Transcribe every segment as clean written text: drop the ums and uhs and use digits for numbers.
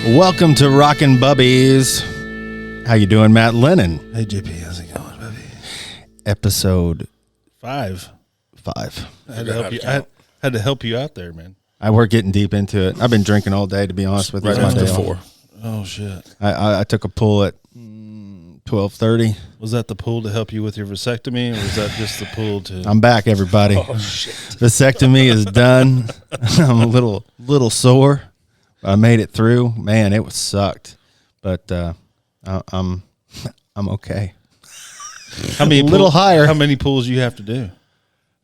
Welcome to Rockin' Bubbies. How you doing, Matt Lennon? Hey, JP, how's it going, baby? Episode 5. I had to help you. I had to help you out there, man. we're getting deep into it. I've been drinking all day, to be honest with you. Right after 4. Oh shit! I took a pull at 12:30. Was that the pull to help you with your vasectomy, or was that just the pull to? I'm back, everybody. Oh shit! Vasectomy is done. I'm a little sore. I made it through. Man, it was sucked, but I'm okay. How many? Higher. How many pulls you have to do?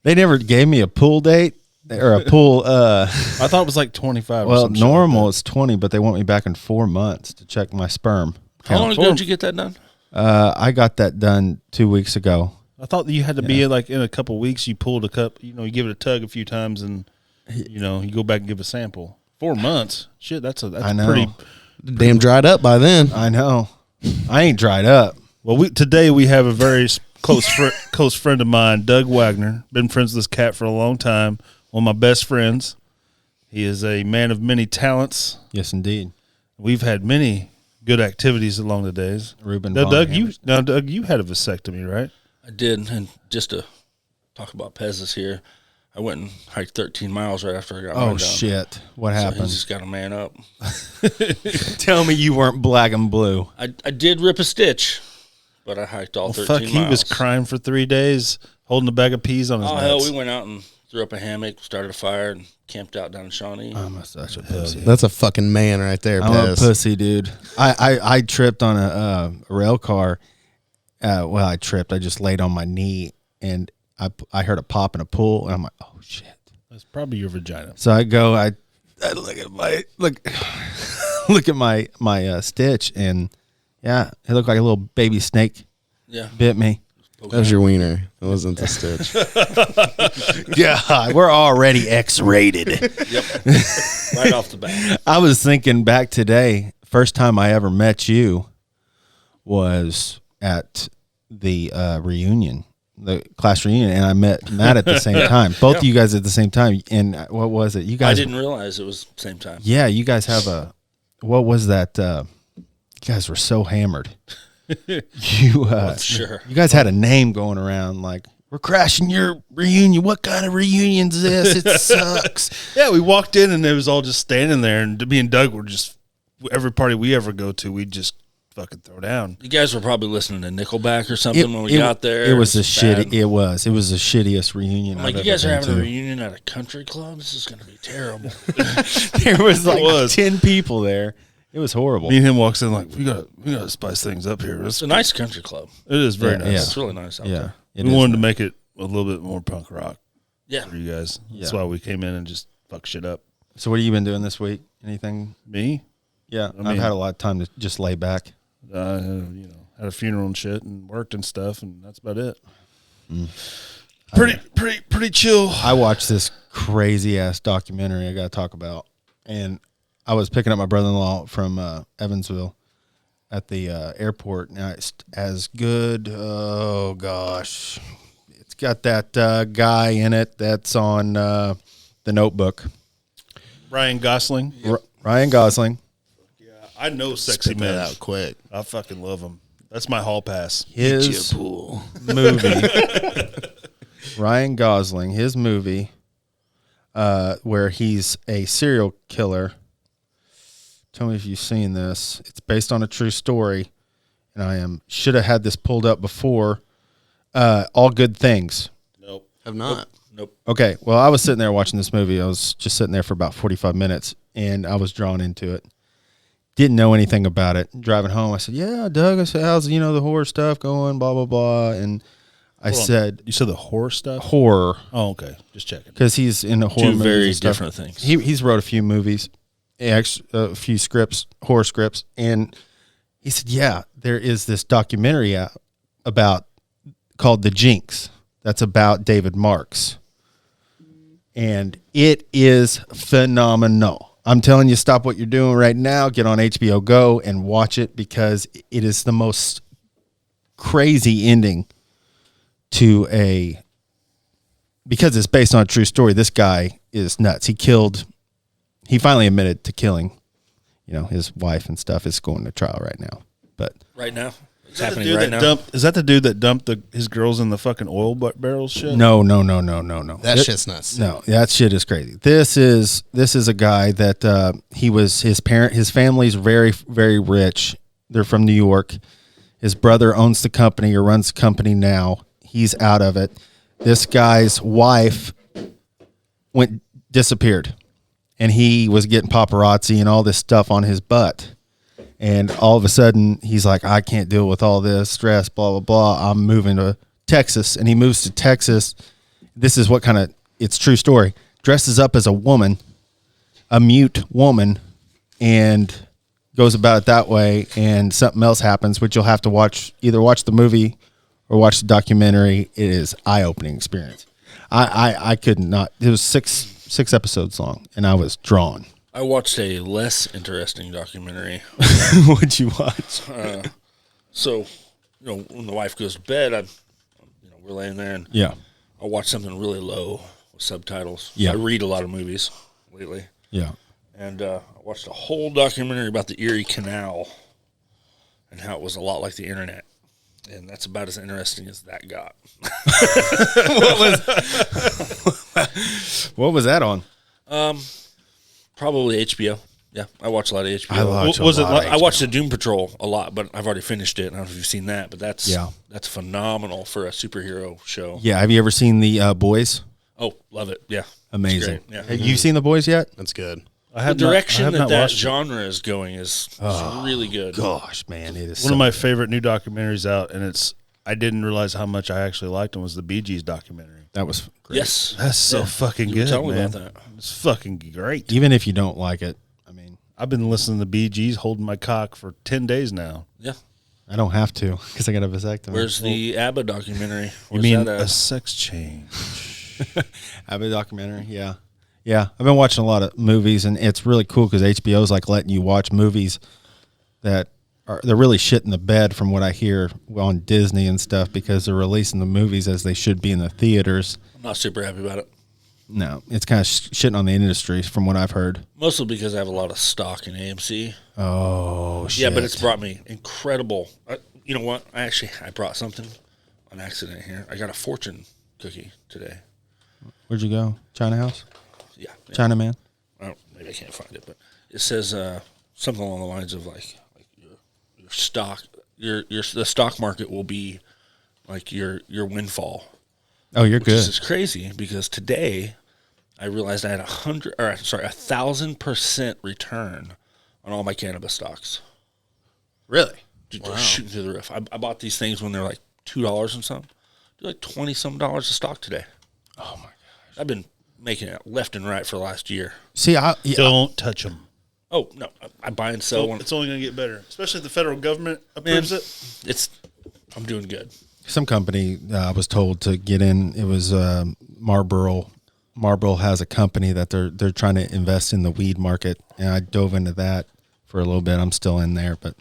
They never gave me a pull date or a pull. I thought it was like 25. Well, or some normal shit is 20, but they want me back in 4 months to check my sperm. How long ago did you get that done? I got that done 2 weeks ago. I thought that you had to be like in a couple of weeks. You pulled a cup. You give it a tug a few times, and you go back and give a sample. 4 months. Shit, that's I know. pretty. Damn dried up by then. I know. I ain't dried up. Well, today we have a very close friend of mine, Doug Wagner. Been friends with this cat for a long time. One of my best friends. He is a man of many talents. Yes, indeed. We've had many good activities along the days. Ruben. Doug, you had a vasectomy, right? I did, and just to talk about Pez's here, I went and hiked 13 miles right after I got mine done. Shit! What So happened? he just got a man up. Tell me you weren't black and blue. I did rip a stitch, but I hiked all 13 Fuck, miles. he was crying for 3 days, holding a bag of peas on his Oh, nuts. hell, we went out and threw up a hammock, started a fire, and camped out down in Shawnee. I'm such a pussy. That's a fucking man right there, I'm a Pez. pussy, dude. I tripped on a rail car. Well, I tripped. I just laid on my knee, and I heard a pop and a pull, and I'm like, oh shit. That's probably your vagina. So I go, I look at my look at my stitch, and yeah, it looked like a little baby snake Yeah. bit me. That was your wiener. It wasn't the stitch. God, we're already X-rated. Yep. Right off the bat. I was thinking back today. First time I ever met you was at the reunion, the class reunion, and I met Matt at the same time. Both of you guys at the same time. And what was it? You guys? I didn't realize it was the same time. Yeah, you guys have a. What was that? You guys were so hammered. Sure. You guys had a name going around like, we're crashing your reunion. What kind of reunion's this? It sucks. Yeah, we walked in and it was all just standing there, and me and Doug were just, every party we ever go to, we'd just fucking throw down. You guys were probably listening to Nickelback or something when we got there. It was the bad. It was the shittiest reunion. I'm like, I've you guys ever are been having a to. reunion at a country club? This is going to be terrible. There was like It was. 10 people there. It was horrible. Me and him walks in like, we got to spice things up here. It's a nice country club. It is very nice. Yeah. It's really nice out there. It We is wanted to nice. make it a little bit more punk rock Yeah. for you guys. That's Yeah. why we came in and just fuck shit up. So what have you been doing this week? Anything? Me, Yeah, mean- I've had a lot of time to just lay back. had a funeral and shit and worked and stuff, and that's about it. Mm. Pretty chill. I watched this crazy ass documentary I got to talk about, and I was picking up my brother-in-law from Evansville at the airport. Now it's as good. Oh gosh, it's got that guy in it that's on The Notebook. Ryan Gosling. Ryan Gosling. I know sexy Spit that men. out quick. I fucking love him. That's my hall pass. His Pool. movie. Ryan Gosling. His movie, where he's a serial killer. Tell me if you've seen this. It's based on a true story, and should have had this pulled up before. All Good Things. Nope. Have not. Nope. Okay, well, I was sitting there watching this movie. I was just sitting there for about 45 minutes, and I was drawn into it. Didn't know anything about it. Driving home, I said, yeah, Doug, I said, how's, the horror stuff going, blah, blah, blah. And I said, You said the horror stuff? horror, Oh, okay. Just checking. because he's in the horror Two movies very and stuff. different things. He's wrote a few movies, a few scripts, horror scripts, and he said, yeah, there is this documentary out called The Jinx that's about David Marks, and it is phenomenal. I'm telling you, stop what you're doing right now, get on HBO Go and watch it, because it is the most crazy ending to because it's based on a true story. This guy is nuts. He finally admitted to killing. his wife and stuff is going to trial right now. But Right now? It's Is that the happening dude right that now? Is that the dude that dumped his girls in the fucking oil barrels? Shit. no. That shit's nuts. No, that shit is crazy. This is a guy that his family's very, very rich. They're from New York. His brother owns the company or runs the company now. He's out of it. This guy's wife disappeared, and he was getting paparazzi and all this stuff on his butt. And all of a sudden, he's like, I can't deal with all this stress, blah, blah, blah. I'm moving to Texas. And he moves to Texas. This is what it's true story. Dresses up as a woman, a mute woman, and goes about it that way. And something else happens, which you'll have to either watch the movie or watch the documentary. It is a'opening experience. I could not. It was six episodes long, and I was drawn. I watched a less interesting documentary. What'd you watch? So, when the wife goes to bed, we're laying there, and Yeah. I watch something really low with subtitles. Yeah. I read a lot of movies lately, Yeah. and I watched a whole documentary about the Erie Canal and how it was a lot like the internet. And that's about as interesting as that got. What was that on? Probably HBO. Yeah, I watch a lot of HBO. I I watched the Doom Patrol a lot, but I've already finished it. I don't know if you've seen that, but that's phenomenal for a superhero show. Yeah. Have you ever seen the Boys? Oh, love it. Yeah, Amazing. It's great. Yeah. Have you seen the Boys yet? That's good. The direction that watched it. genre is going is really good. Gosh, man, it is One of my favorite new documentaries out, and I didn't realize how much I actually liked them, was the Bee Gees documentary. That was great. Yes, That's so fucking You were good, telling me man. about that. It's fucking great. Even if you don't like it, I mean, I've been listening to Bee Gees holding my cock for 10 days now. Yeah. I don't have to because I got a vasectomy. Where's the ABBA documentary? You Where's mean that a at? sex change? ABBA documentary? Yeah. Yeah. I've been watching a lot of movies, and it's really cool because HBO's like letting you watch movies that they're really shit in the bed from what I hear on Disney and stuff because they're releasing the movies as they should be in the theaters. I'm not super happy about it. No, it's kind of shitting on the industry from what I've heard. Mostly because I have a lot of stock in AMC. Oh, shit. Yeah, but it's brought me incredible. You know what? I brought something on accident here. I got a fortune cookie today. Where'd you go? China House? Yeah. China Man? Maybe I can't find it, but it says something along the lines of like your stock, the stock market will be like your windfall. Oh, you're Which good. is crazy because today I realized I had 1,000% return on all my cannabis stocks. Really? Dude, they're shooting through the roof. I bought these things when they're like $2 and something. They're like $20-some a stock today. Oh, my gosh. I've been making it left and right for the last year. See, Don't touch them. Oh no, I buy and sell. It's only going to get better, especially if the federal government approves it. I'm doing good. some company I was told to get in. It was Marlboro. Marlboro has a company that they're trying to invest in the weed market, and I dove into that for a little bit. I'm still in there, but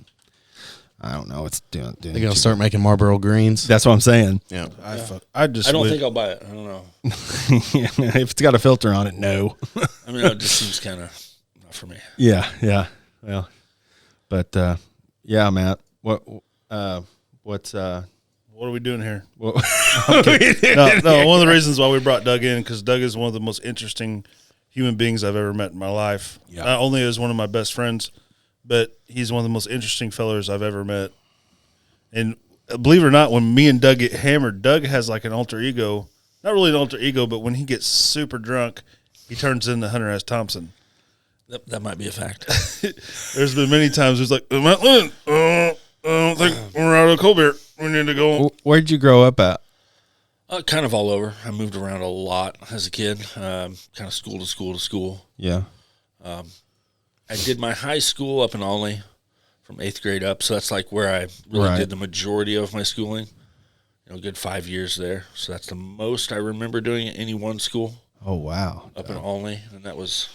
I don't know. It's doing. They're gonna start making Marlboro greens. That's what I'm saying. Yeah. I don't think I'll buy it. I don't know. If it's got a filter on it, no. I mean, it just seems kind of not for me. Yeah. Well, but yeah, Matt. What's What are we doing here? what, No. One of the reasons why we brought Doug in, because Doug is one of the most interesting human beings I've ever met in my life. Yeah. Not only is one of my best friends, but he's one of the most interesting fellers I've ever met. And believe it or not, when me and Doug get hammered, Doug has like an alter ego. Not really an alter ego, but when he gets super drunk, he turns into Hunter S. Thompson. That might be a fact. There's been many times he's like, Matt Lynn, I don't think we're out of cold beer. We need to go. where'd you grow up at? Kind of all over. I moved around a lot as a kid, kind of school to school to school. Yeah. I did my high school up in Olney from 8th grade up, so that's like where I really Right. did the majority of my schooling. You know, a good 5 years there. So that's the most I remember doing at any one school Oh wow. up in Olney, and that was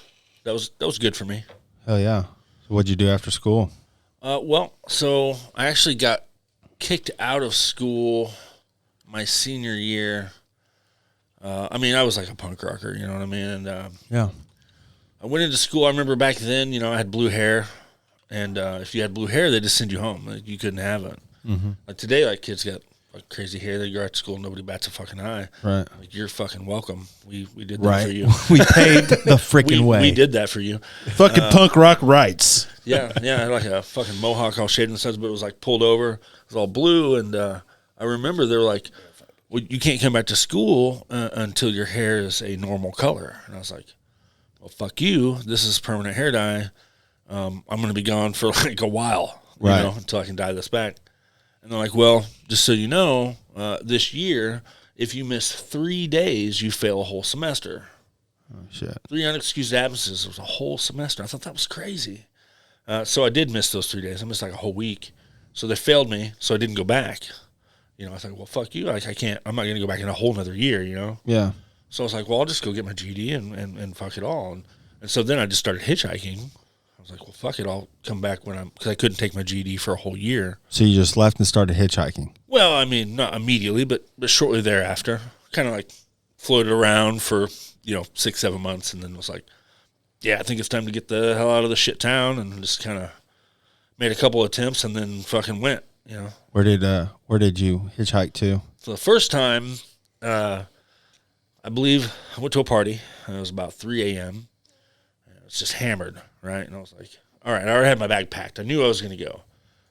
good for me. Hell yeah. So what'd you do after school? Well, so I actually got kicked out of school my senior year. I mean, I was like a punk rocker, you know what I mean? And Yeah. I went into school. I remember back then, you know, I had blue hair. And if you had blue hair, they just send you home. Like, you couldn't have it. Mm-hmm. Like today, like kids got like crazy hair. They go out to school, nobody bats a fucking eye. Right. Like, you're fucking welcome. We did that for you. We paved the freaking way. We did that for you. Fucking punk rock rights. Yeah. I had like a fucking mohawk all shaved in the sides, but it was like pulled over. It was all blue. And I remember they were like, well, you can't come back to school until your hair is a normal color. And I was like, well, fuck you. This is permanent hair dye. I'm going to be gone for like a while, right, until I can dye this back. And they're like, well, just so you know, this year, if you miss 3 days, you fail a whole semester. Oh, shit. 3 unexcused absences was a whole semester. I thought that was crazy. So I did miss those 3 days. I missed like a whole week. So they failed me, so I didn't go back. I was like, well, fuck you. Like, I can't. I'm not going to go back in a whole another year, Yeah. So I was like, well, I'll just go get my GED and fuck it all. And so then I just started hitchhiking. I was like, well, fuck it. I'll come back because I couldn't take my GED for a whole year. So you just left and started hitchhiking? Well, I mean, not immediately, but shortly thereafter. Kind of like floated around for, 6-7 months, and then was like, yeah, I think it's time to get the hell out of the shit town, and just kind of made a couple attempts and then fucking went, Where did you hitchhike to? So the first time, I believe I went to a party, and it was about 3 a.m. It was just hammered, right? And I was like, all right, I already had my bag packed. I knew I was going to go.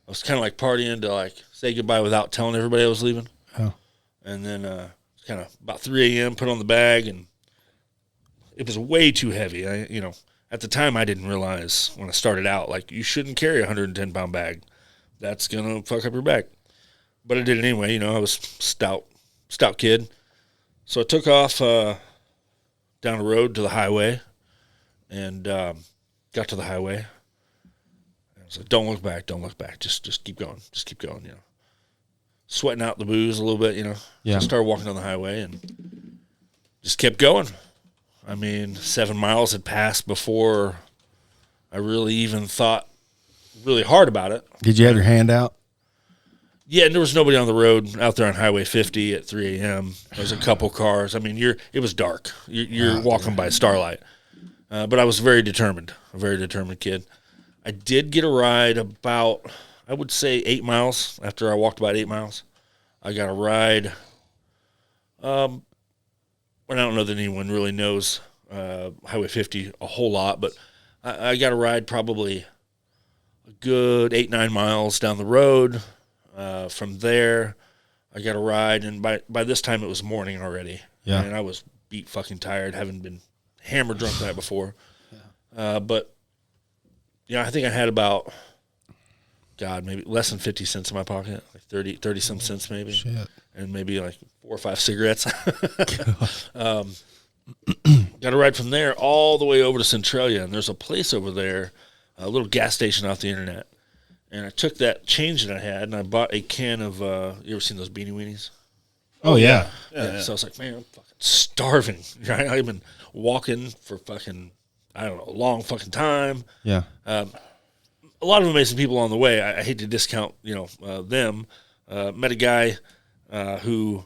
I was kind of like partying to like say goodbye without telling everybody I was leaving. Oh. And then kind of about 3 a.m., put on the bag, and it was way too heavy. At the time I didn't realize when I started out, like, you shouldn't carry a 110-pound bag. That's going to fuck up your back. But I did it anyway. I was stout kid. So I took off down the road to the highway and got to the highway. I was like, don't look back. Just keep going. Just keep going, Sweating out the booze a little bit, Yeah. So I started walking down the highway and just kept going. 7 miles had passed before I really even thought really hard about it. Did you have your hand out? Yeah, and there was nobody on the road out there on Highway 50 at 3 a.m. There was a couple cars. It was dark. You're walking by starlight. But I was a very determined kid. I did get a ride about, I would say, 8 miles. After I walked about 8 miles, I got a ride. And I don't know that anyone really knows Highway 50 a whole lot, but I got a ride probably a good 8-9 miles down the road. From there, I got a ride, and by this time it was morning already. Yeah. And I was beat fucking tired, having been hammered drunk the night before. Yeah. But I think I had about, maybe less than 50 cents in my pocket, like 30 some cents maybe. Shit. And maybe like 4 or 5 cigarettes. Got a ride from there all the way over to Centralia, and there's a place over there, a little gas station off the internet. And I took that change that I had, and I bought a can of, you ever seen those Beanie Weenies? Oh, yeah. Yeah. So I was like, man, I'm fucking starving. Right? I've been walking for fucking, I don't know, a long fucking time. Yeah. A lot of amazing people on the way. I hate to discount, them. Met a guy who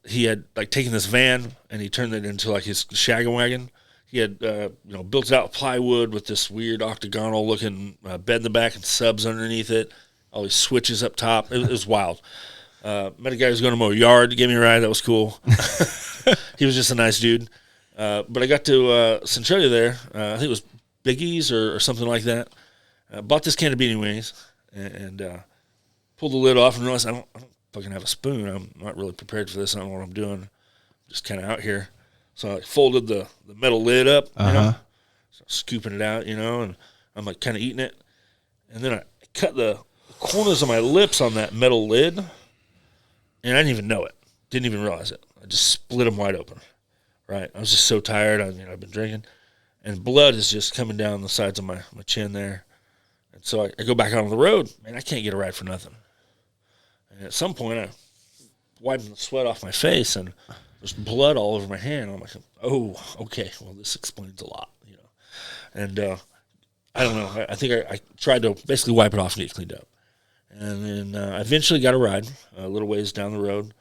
he had like taken this van and he turned it into like his shaggin' wagon. He had, built it out with plywood with this weird octagonal looking bed in the back and subs underneath it. All these switches up top. It was wild. Met a guy who was going to mow a yard. Gave me a ride. That was cool. He was just a nice dude. But I got to Centralia there. I think it was Biggies or something like that. Bought this can of Beanie Weenies and pulled the lid off and realized I don't fucking have a spoon. I'm not really prepared for this. I don't know what I'm doing. Just kind of out here. So I folded the metal lid up, so scooping it out, and I'm like kind of eating it. And then I cut the corners of my lips on that metal lid, and I didn't even know it. Didn't even realize it. I just split them wide open, right? I was just so tired. I've been drinking, and blood is just coming down the sides of my chin there. And so I go back out on the road, and I can't get a ride for nothing. And at some point, I wiped the sweat off my face, and there's blood all over my hand. I'm like, oh, okay. Well, this explains a lot, And I don't know. I think I tried to basically wipe it off and get cleaned up. And then I eventually got a ride a little ways down the road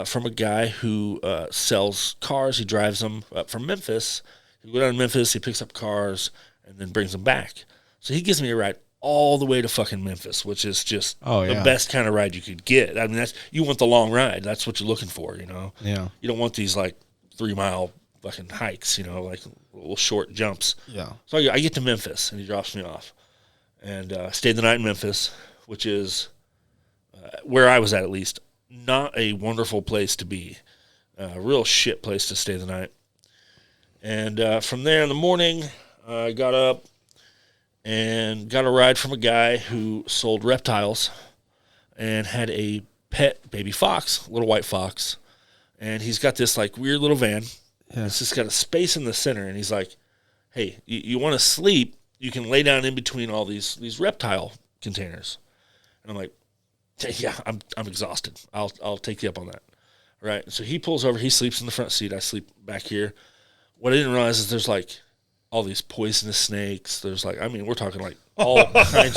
from a guy who sells cars. He drives them up from Memphis. He goes down to Memphis. He picks up cars and then brings them back. So he gives me a ride all the way to fucking Memphis, which is just yeah. the best kind of ride you could get. I mean, you want the long ride. That's what you're looking for, Yeah. You don't want these like 3 mile fucking hikes, like little short jumps. Yeah. So I get to Memphis and he drops me off, and stayed the night in Memphis, which is where I was at least not a wonderful place to be, a real shit place to stay the night. And from there in the morning, I got up and got a ride from a guy who sold reptiles and had a pet baby fox, little white fox. And he's got this like weird little van. Yeah. It's just got a space in the center. And he's like, hey, you want to sleep, you can lay down in between all these reptile containers. And I'm like, yeah, I'm exhausted. I'll take you up on that. Right. So he pulls over, he sleeps in the front seat. I sleep back here. What I didn't realize is there's like all these poisonous snakes. There's like, I mean, we're talking like all kinds.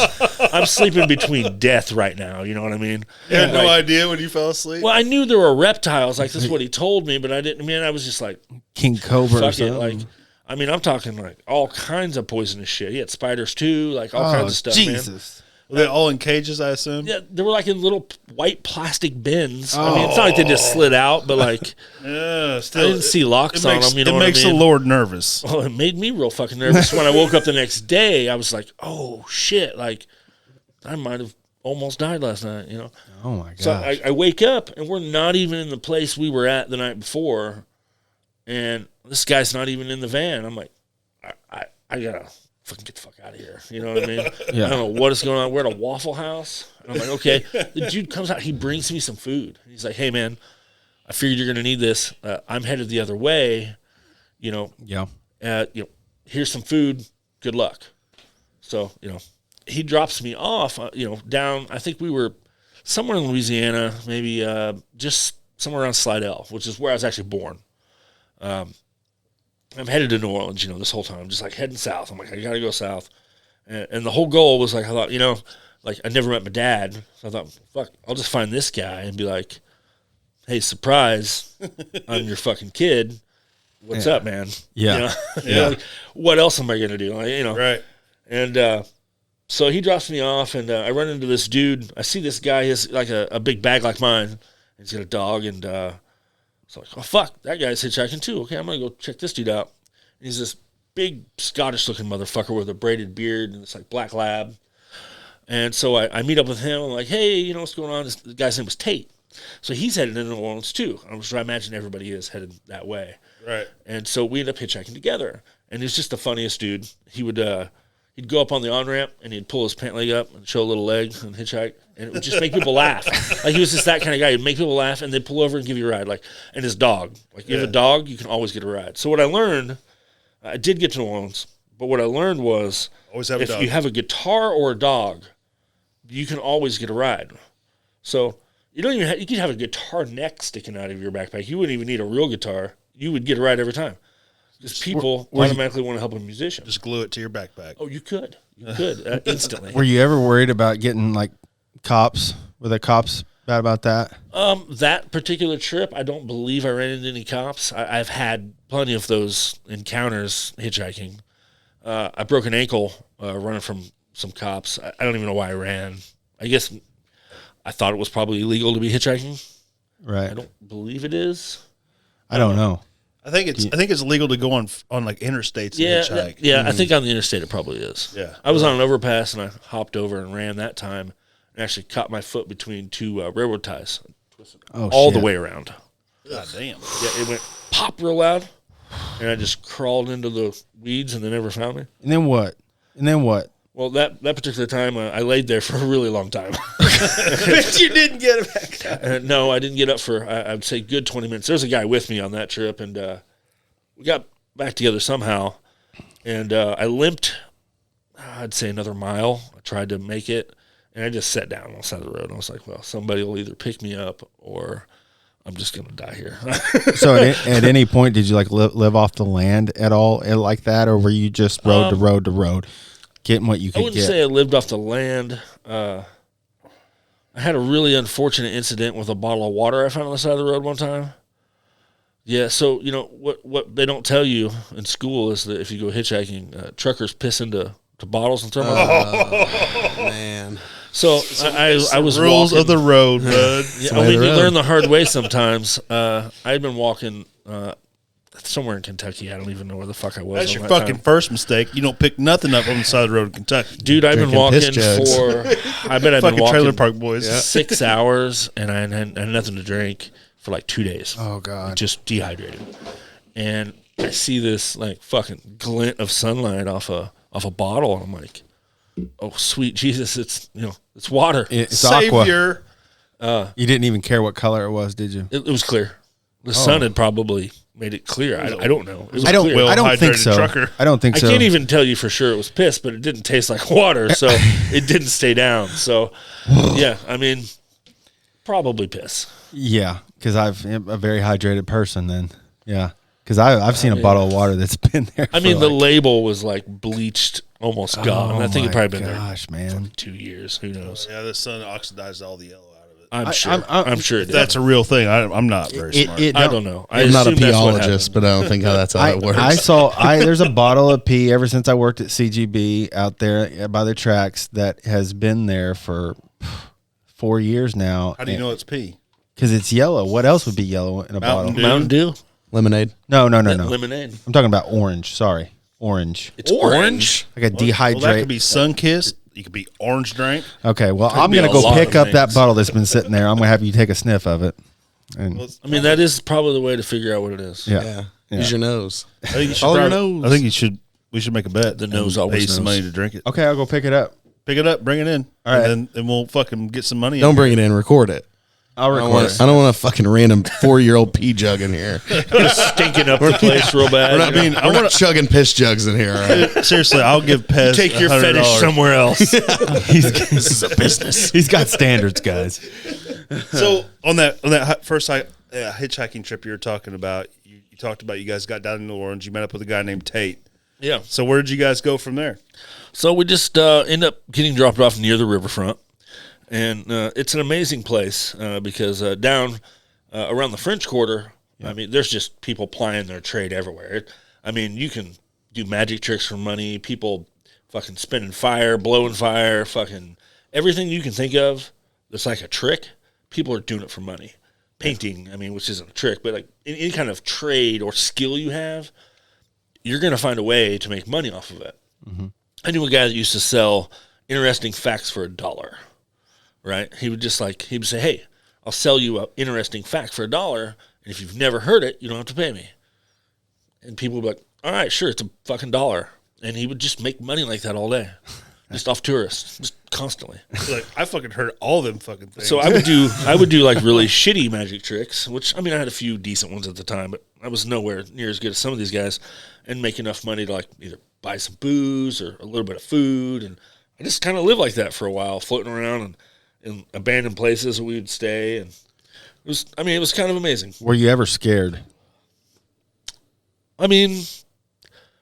I'm sleeping between death right now. You know what I mean? You had no idea when you fell asleep? Well, I knew there were reptiles. Like, this is what he told me, but I didn't. I mean, I was just like, King Cobra or something. Like, I mean, I'm talking like all kinds of poisonous shit. He had spiders too, like all kinds of stuff, Jesus. man. Were they all in cages, I assume? Yeah, they were like in little white plastic bins. I mean, it's not like they just slid out, but like, yeah, still, I didn't see locks on them. You know what I mean? It makes the Lord nervous. Oh, it made me real fucking nervous. When I woke up the next day, I was like, oh shit, like I might have almost died last night, Oh my god. So I wake up and we're not even in the place we were at the night before, and this guy's not even in the van. I'm like, I gotta fucking get the fuck out of here. You know what I mean? Yeah. I don't know what is going on. We're at a Waffle House. And I'm like, okay. The dude comes out. He brings me some food. He's like, hey, man, I figured you're going to need this. I'm headed the other way. Yeah. Here's some food. Good luck. So, he drops me off, down. I think we were somewhere in Louisiana, maybe just somewhere around Slidell, which is where I was actually born. I'm headed to New Orleans, this whole time. I'm just like heading south. I'm like, I got to go south. And the whole goal was like, I thought, like I never met my dad. So I thought, fuck, I'll just find this guy and be like, hey, surprise, I'm your fucking kid. What's up, man? Yeah. Like, what else am I going to do? Right. And so he drops me off, and I run into this dude. I see this guy. He has like a big bag like mine. He's got a dog, and so like, oh, fuck, that guy's hitchhiking too. Okay, I'm going to go check this dude out. And he's this big Scottish-looking motherfucker with a braided beard and it's like black lab. And so I meet up with him. I'm like, hey, what's going on? The guy's name was Tate. So he's headed into New Orleans too. I imagine everybody is headed that way. Right. And so we end up hitchhiking together. And he's just the funniest dude. He would he'd go up on the on-ramp and he'd pull his pant leg up and show a little leg and hitchhike. And it would just make people laugh. Like, he was just that kind of guy. He'd make people laugh and they'd pull over and give you a ride. Like, and his dog. Like, you have a dog, you can always get a ride. So what I learned, I did get to New Orleans, but what I learned was always have a dog. If you have a guitar or a dog, you can always get a ride. So you don't even you could have a guitar neck sticking out of your backpack. You wouldn't even need a real guitar. You would get a ride every time. Because people automatically want to help a musician. Just glue it to your backpack. Oh, you could. You could instantly. Were you ever worried about getting like cops? Were the cops bad about that? That particular trip, I don't believe I ran into any cops. I've had plenty of those encounters hitchhiking. I broke an ankle running from some cops. I don't even know why I ran. I guess I thought it was probably illegal to be hitchhiking. Right. I don't believe it is. I don't know. I think it's legal to go on like interstates and hitchhike. Yeah, I think on the interstate it probably is. Yeah. I was on an overpass and I hopped over and ran that time and actually caught my foot between two railroad ties. All the way around. God damn. Yeah, it went pop real loud, and I just crawled into the weeds, and they never found me. And then what? Well, that particular time, I laid there for a really long time. But you didn't get it back up. No, I didn't get up for, I'd say, good 20 minutes. There was a guy with me on that trip, and we got back together somehow, and I limped, I'd say, another mile. I tried to make it. And I just sat down on the side of the road, and I was like, well, somebody will either pick me up or I'm just going to die here. So at any point, did you like live off the land at all like that? Or were you just road to road to road, getting what you could get? I wouldn't say I lived off the land. I had a really unfortunate incident with a bottle of water I found on the side of the road one time. Yeah, so, what they don't tell you in school is that if you go hitchhiking, truckers piss into to bottles and throw them. Man. So I was rules walking, of the road, bud. Yeah, I mean, you learn the hard way sometimes. I'd been walking somewhere in Kentucky. I don't even know where the fuck I was. That's your fucking first mistake. You don't pick nothing up on the side of the road in Kentucky. Dude, I've been Drinking walking piss jugs. for, I bet I've been Fucking walking trailer park boys. 6 hours, and I had nothing to drink for like 2 days. Oh God. Just dehydrated. And I see this like fucking glint of sunlight off a bottle, and I'm like, oh sweet Jesus, it's water. It's aqua. Savior. You didn't even care what color it was, did you? It was clear. The sun had probably made it clear. I don't know. It was I don't. clear. I don't think Well-hydrated so. trucker. I don't think I so. can't even tell you for sure it was piss, but it didn't taste like water, so it didn't stay down. So, yeah, I mean, probably piss. Yeah, because I'm a very hydrated person. Then, yeah, because I've seen a bottle of water that's been there. I mean, the label was like bleached, almost gone. I think it probably been gosh, there man. 2 years. Who knows? Yeah, the sun oxidized all the yellow out of it. I'm sure. I'm sure it did. That's a real thing. I'm not very smart. I don't know. I'm not a assume that's what peologist, happened. but I don't think that's how it works. I saw there's a bottle of pee ever since I worked at CGB out there by the tracks that has been there for 4 years now. How do you know it's pee? Because it's yellow. What else would be yellow in a bottle? Dew? Mountain Dew? Lemonade. No. Lemonade. I'm talking about orange. Sorry, orange. It's orange? Like a Well, that dehydrate. could be sun-kissed. You could be orange drink. Okay, well, I'm be gonna a go lot pick of up that things. bottle that's been sitting there. I'm gonna have you take a sniff of it. And I mean, that is probably the way to figure out what it is. yeah. Use your nose. I think you should Follow your probably- nose. I think you should. We should make a bet. The nose and always pay some knows. money to drink it. Okay, I'll go pick it up. Pick it up, bring it in, All right. and we'll fucking get some money. Don't bring it in. Record it. I'll I record it. don't want a fucking random 4-year-old pee jug in here. Stinking up the place real bad. I mean, I We're want not chugging piss jugs in here. All right? seriously. I'll give Pez take your $100. fetish somewhere else. This is a business. He's got standards, guys. So on that first hitchhiking trip you were talking about, you talked about you guys got down in New Orleans. You met up with a guy named Tate. Yeah. So where did you guys go from there? So we just end up getting dropped off near the riverfront. And it's an amazing place because down around the French Quarter, I mean, there's just people plying their trade everywhere. I mean, you can do magic tricks for money, people fucking spinning fire, blowing fire, fucking everything you can think of that's like a trick, people are doing it for money. Painting, I mean, which isn't a trick, but like any kind of trade or skill you have, you're going to find a way to make money off of it. Mm-hmm. I knew a guy that used to sell interesting facts for $1. Right? He would say, hey, I'll sell you an interesting fact for $1. And if you've never heard it, you don't have to pay me. And people would be like, all right, sure, it's a fucking $1. And he would just make money like that all day, just off tourists, just constantly. Like I fucking heard all them fucking things. So I would do like really shitty magic tricks, which I mean I had a few decent ones at the time, but I was nowhere near as good as some of these guys, and make enough money to like either buy some booze or a little bit of food, and I just kind of lived like that for a while, floating around and in abandoned places where we would stay, and it was kind of amazing. Were you ever scared? I mean,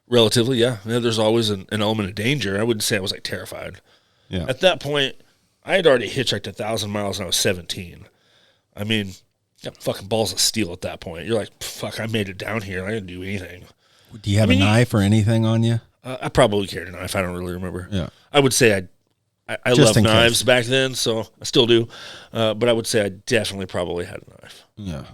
relatively, yeah. There's always an element of danger. I wouldn't say I was like terrified. Yeah. At that point, I had already hitchhiked 1,000 miles when I was 17. I mean, got fucking balls of steel at that point. You're like, fuck, I made it down here. I didn't do anything. Do you have a knife or anything on you? I probably carried a knife. I don't really remember. Yeah. I would say I Just loved in knives case. back then, so I still do. But I would say I definitely probably had a knife. Yeah.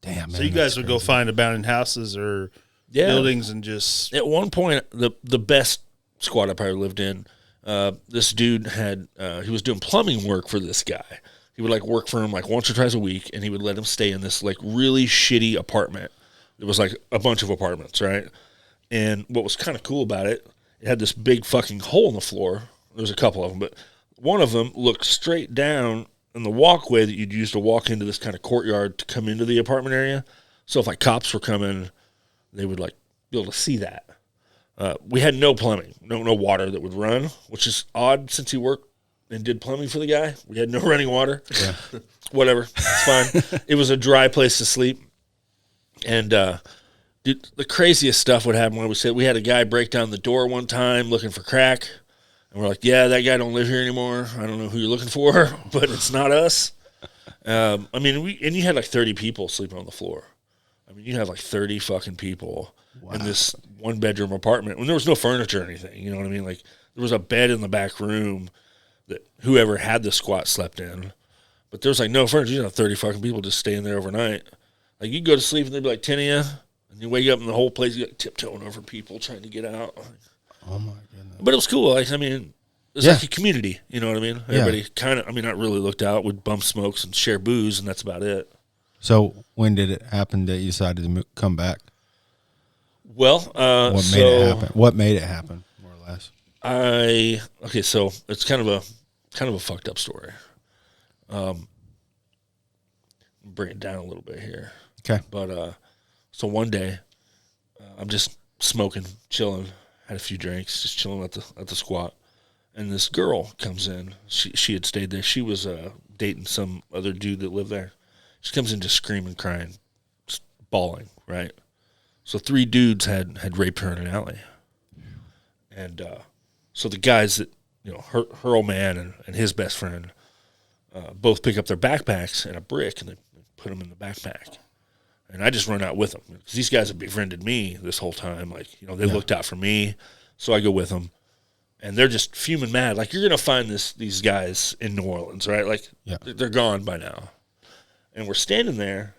Damn, man. So you guys would go find abandoned houses or buildings and just At one point, the best squad I probably lived in, this dude had he was doing plumbing work for this guy. He would like work for him like once or twice a week, and he would let him stay in this like really shitty apartment. It was like a bunch of apartments, right? And what was kind of cool about it, it had this big fucking hole in the floor. There was a couple of them, but one of them looked straight down in the walkway that you'd use to walk into this kind of courtyard to come into the apartment area. So if like cops were coming, they would like be able to see that. We had no plumbing, no water that would run, which is odd since he worked and did plumbing for the guy. We had no running water. Yeah. Whatever, it's fine. It was a dry place to sleep. And dude, the craziest stuff would happen when we had a guy break down the door one time looking for crack. And we're like, yeah, that guy don't live here anymore. I don't know who you're looking for, but it's not us. I mean, you had like 30 people sleeping on the floor. I mean, you have like 30 fucking people in this one bedroom apartment when there was no furniture or anything. You know what I mean? Like there there was a bed in the back room that whoever had the squat slept in. But there was like no furniture. You know, 30 fucking people just staying there overnight. Like you go to sleep and there'd be like 10 of you, and you wake up and the whole place, you got tiptoeing over people trying to get out. Oh my goodness. But it was cool. Like, I mean, it was like a community. You know what I mean? Everybody kind of, I mean, not really looked out. We'd bump smokes and share booze, and that's about it. So when did it happen that you decided to come back? Well, What made it happen? What made it happen, more or less? Okay, so it's kind of a fucked up story. Bring it down a little bit here. Okay. But so one day, I'm just smoking, chilling, had a few drinks, just chilling at the squat, and this girl comes in. She had stayed there. She was dating some other dude that lived there. She comes in just screaming, crying, just bawling, right? So 3 dudes had raped her in an alley. And so the guys that, you know, her old man and his best friend both pick up their backpacks and a brick, and they put them in the backpack. And I just run out with them. Because these guys have befriended me this whole time. Like, you know, they looked out for me. So I go with them. And they're just fuming mad. Like, you're going to find these guys in New Orleans, right? Like, they're gone by now. And we're standing there,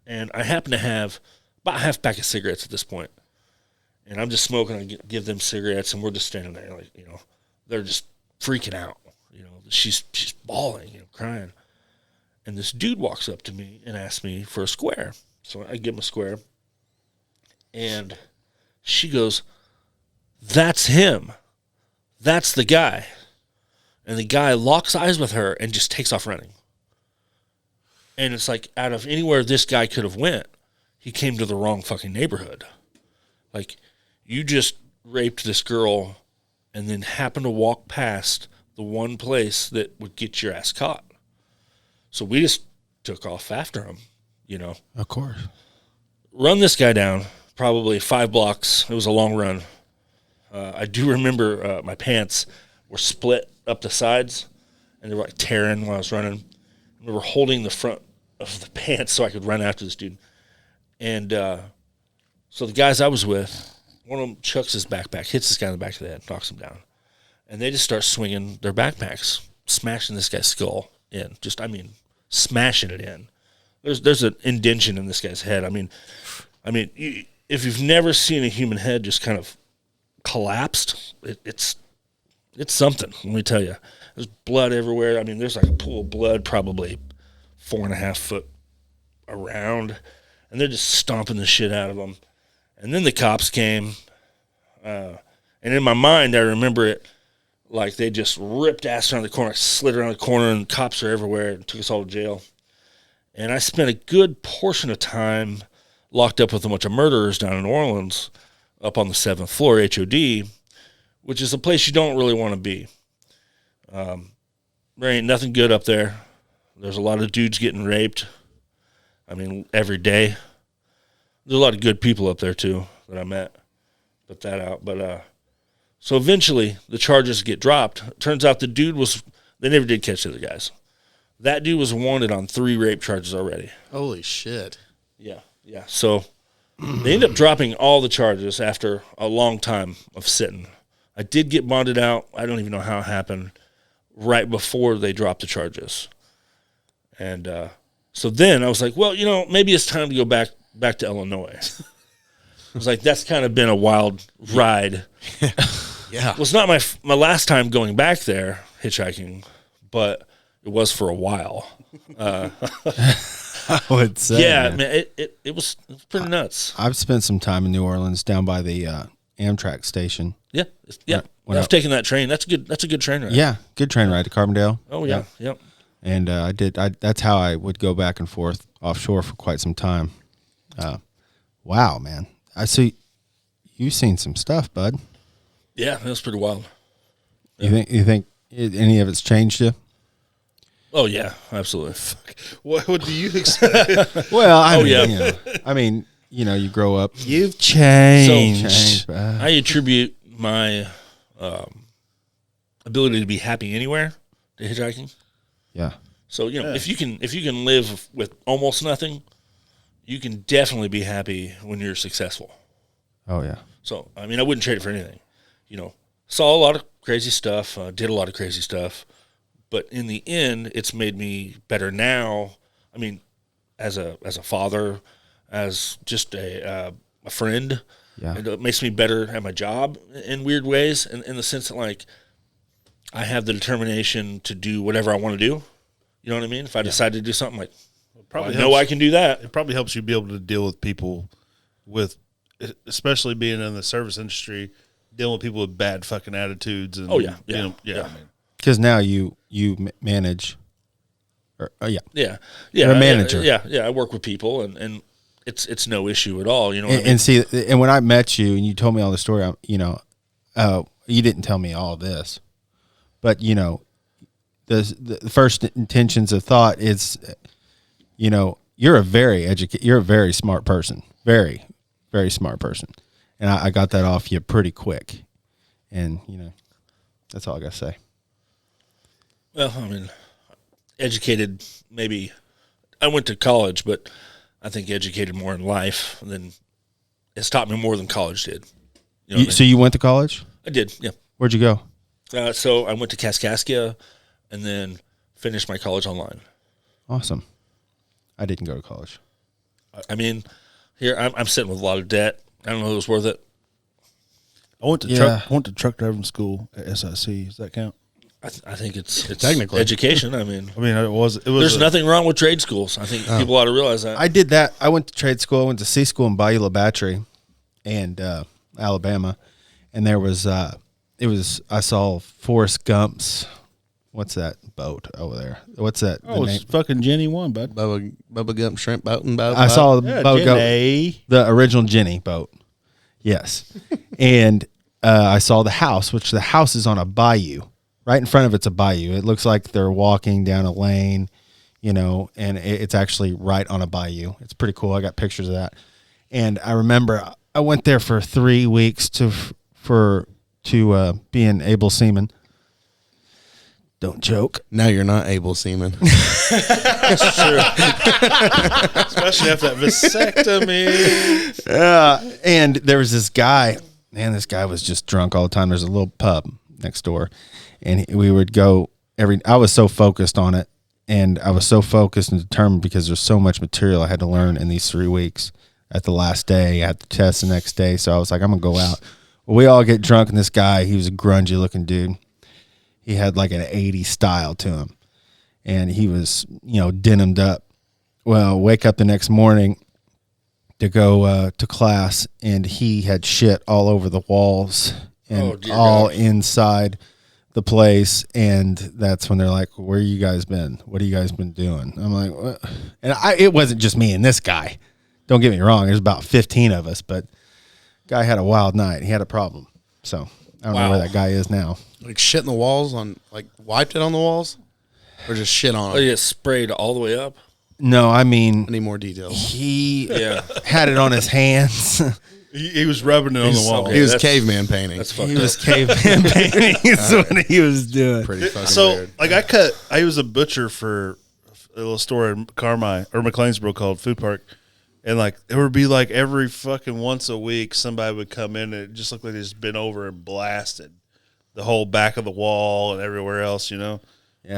and I happen to have about a half pack of cigarettes at this point. And I'm just smoking. I give them cigarettes, and we're just standing there, like, you know, they're just freaking out. You know, she's bawling, you know, crying. And this dude walks up to me and asks me for a square. So I give him a square. And she goes, "That's him. That's the guy." And the guy locks eyes with her and just takes off running. And it's like, out of anywhere this guy could have went, he came to the wrong fucking neighborhood. Like, you just raped this girl and then happened to walk past the one place that would get your ass caught. So we just took off after him, you know. Of course. Run this guy down, probably 5 blocks. It was a long run. I do remember my pants were split up the sides, and they were like tearing while I was running. We were holding the front of the pants so I could run after this dude. And so the guys I was with, one of them chucks his backpack, hits this guy in the back of the head, knocks him down. And they just start swinging their backpacks, smashing this guy's skull in. Just, I mean, smashing it in. There's an indention in this guy's head. I mean, if you've never seen a human head just kind of collapsed, it's something, let me tell you. There's blood everywhere. I mean, there's like a pool of blood probably 4.5 foot around, and they're just stomping the shit out of them. And then the cops came, and in my mind, I remember it like they just ripped ass around the corner, slid around the corner, and cops are everywhere and took us all to jail. And I spent a good portion of time locked up with a bunch of murderers down in New Orleans, up on the 7th floor, HOD, which is a place you don't really want to be. There ain't nothing good up there. There's a lot of dudes getting raped. I mean, every day. There's a lot of good people up there, too, that I met. Put that out. But, so eventually, the charges get dropped. Turns out the dude they never did catch the other guys. That dude was wanted on 3 rape charges already. Holy shit. Yeah. So they ended up dropping all the charges after a long time of sitting. I did get bonded out. I don't even know how it happened. Right before they dropped the charges. And so then I was like, well, you know, maybe it's time to go back to Illinois. I was like, that's kind of been a wild ride. Yeah. Well, it's not my last time going back there hitchhiking, but it was for a while. I would say. Yeah, man, it was pretty nuts. I've spent some time in New Orleans down by the Amtrak station. Yeah. When I've taken that train. That's a good train ride. Yeah, good train ride to Carbondale. Oh yeah, yep. And that's how I would go back and forth offshore for quite some time. Wow, man. I see you've seen some stuff, bud. Yeah, that was pretty wild. You think any of it's changed you? Oh yeah, absolutely. What do you expect? Well, I yeah. mean, you grow up. You've changed. So, I attribute my ability to be happy anywhere to hitchhiking. Yeah. So if you can live with almost nothing, you can definitely be happy when you're successful. Oh yeah. So I mean, I wouldn't trade it for anything. saw a lot of crazy stuff, did a lot of crazy stuff, but in the end, it's made me better now. I mean, as a father, as just a friend, Yeah. it makes me better at my job in weird ways, in the sense that like I have the determination to do whatever I want to do. You know what I mean? If I decide to do something, like Probably I know I can do that. It probably helps you be able to deal with people especially being in the service industry, dealing with people with bad fucking attitudes. And Oh, yeah. I mean, Because now you manage. Yeah. Yeah, You're a manager. Yeah. I work with people, and it's no issue at all. You know what I mean? And see, and when I met you and you told me all the story, you didn't tell me all this, but the first intentions of thought is, you're a very smart person, very, very smart person, and I got that off you pretty quick, and that's all I got to say. Well, I mean, educated, maybe I went to college, but I think educated more in life than it's taught me more than college did. You know what I mean? So you went to college? I did, yeah. Where'd you go? So I went to Kaskaskia and then finished my college online. Awesome. I didn't go to college. I mean, here I'm sitting with a lot of debt. I don't know if it was worth it. I went to truck driving school at SIC. Does that count? I think it's Technically. education. I mean, it was. there's nothing wrong with trade schools. I think people ought to realize that. I did that. I went to trade school. I went to C school in Bayou La Battery and Alabama. And there was, I saw Forrest Gump's, what's that boat over there? What's that? Oh, it's fucking Jenny 1, bud. Bubba Gump shrimp boat and boat. I saw the boat go, Jenny. the original Jenny boat. Yes. And I saw the house, which the house is on a bayou. Right in front of it's a bayou. It looks like they're walking down a lane, and it's actually right on a bayou. It's pretty cool. I got pictures of that. And I remember I went there for 3 weeks to be an able seaman. Don't joke. Now you're not able seaman. That's true. Especially after that vasectomy. And there was this guy. Man, this guy was just drunk all the time. There's a little pub next door. And we would go I was so focused on it, and I was so focused and determined because there's so much material I had to learn in these 3 weeks. At the last day, I had to test the next day, so I was like, I'm going to go out. Well, we all get drunk, and this guy, he was a grungy looking dude. He had like an 80s style to him, and he was, denimed up. Well, wake up the next morning to go to class, and he had shit all over the walls and all inside the place. And that's when they're like, where you guys been? What have you guys been doing? I'm like, what? And it wasn't just me and this guy. Don't get me wrong. There's about 15 of us, but guy had a wild night. He had a problem. So I don't know where that guy is now. Like shit in the walls wiped it on the walls? Or just shit on Oh, it? yeah, sprayed all the way up. No, I mean, I need more details. he had it on his hands. He was rubbing it on the wall. okay. He was That's- caveman painting. That's fucked He up. was caveman painting is what he was doing. Pretty fucking So, weird. I was a butcher for a little store in Carmi or McLeansboro called Food Park. And it would be like every fucking once a week, somebody would come in and it just looked like they just been over and blasted the whole back of the wall and everywhere else, Yeah.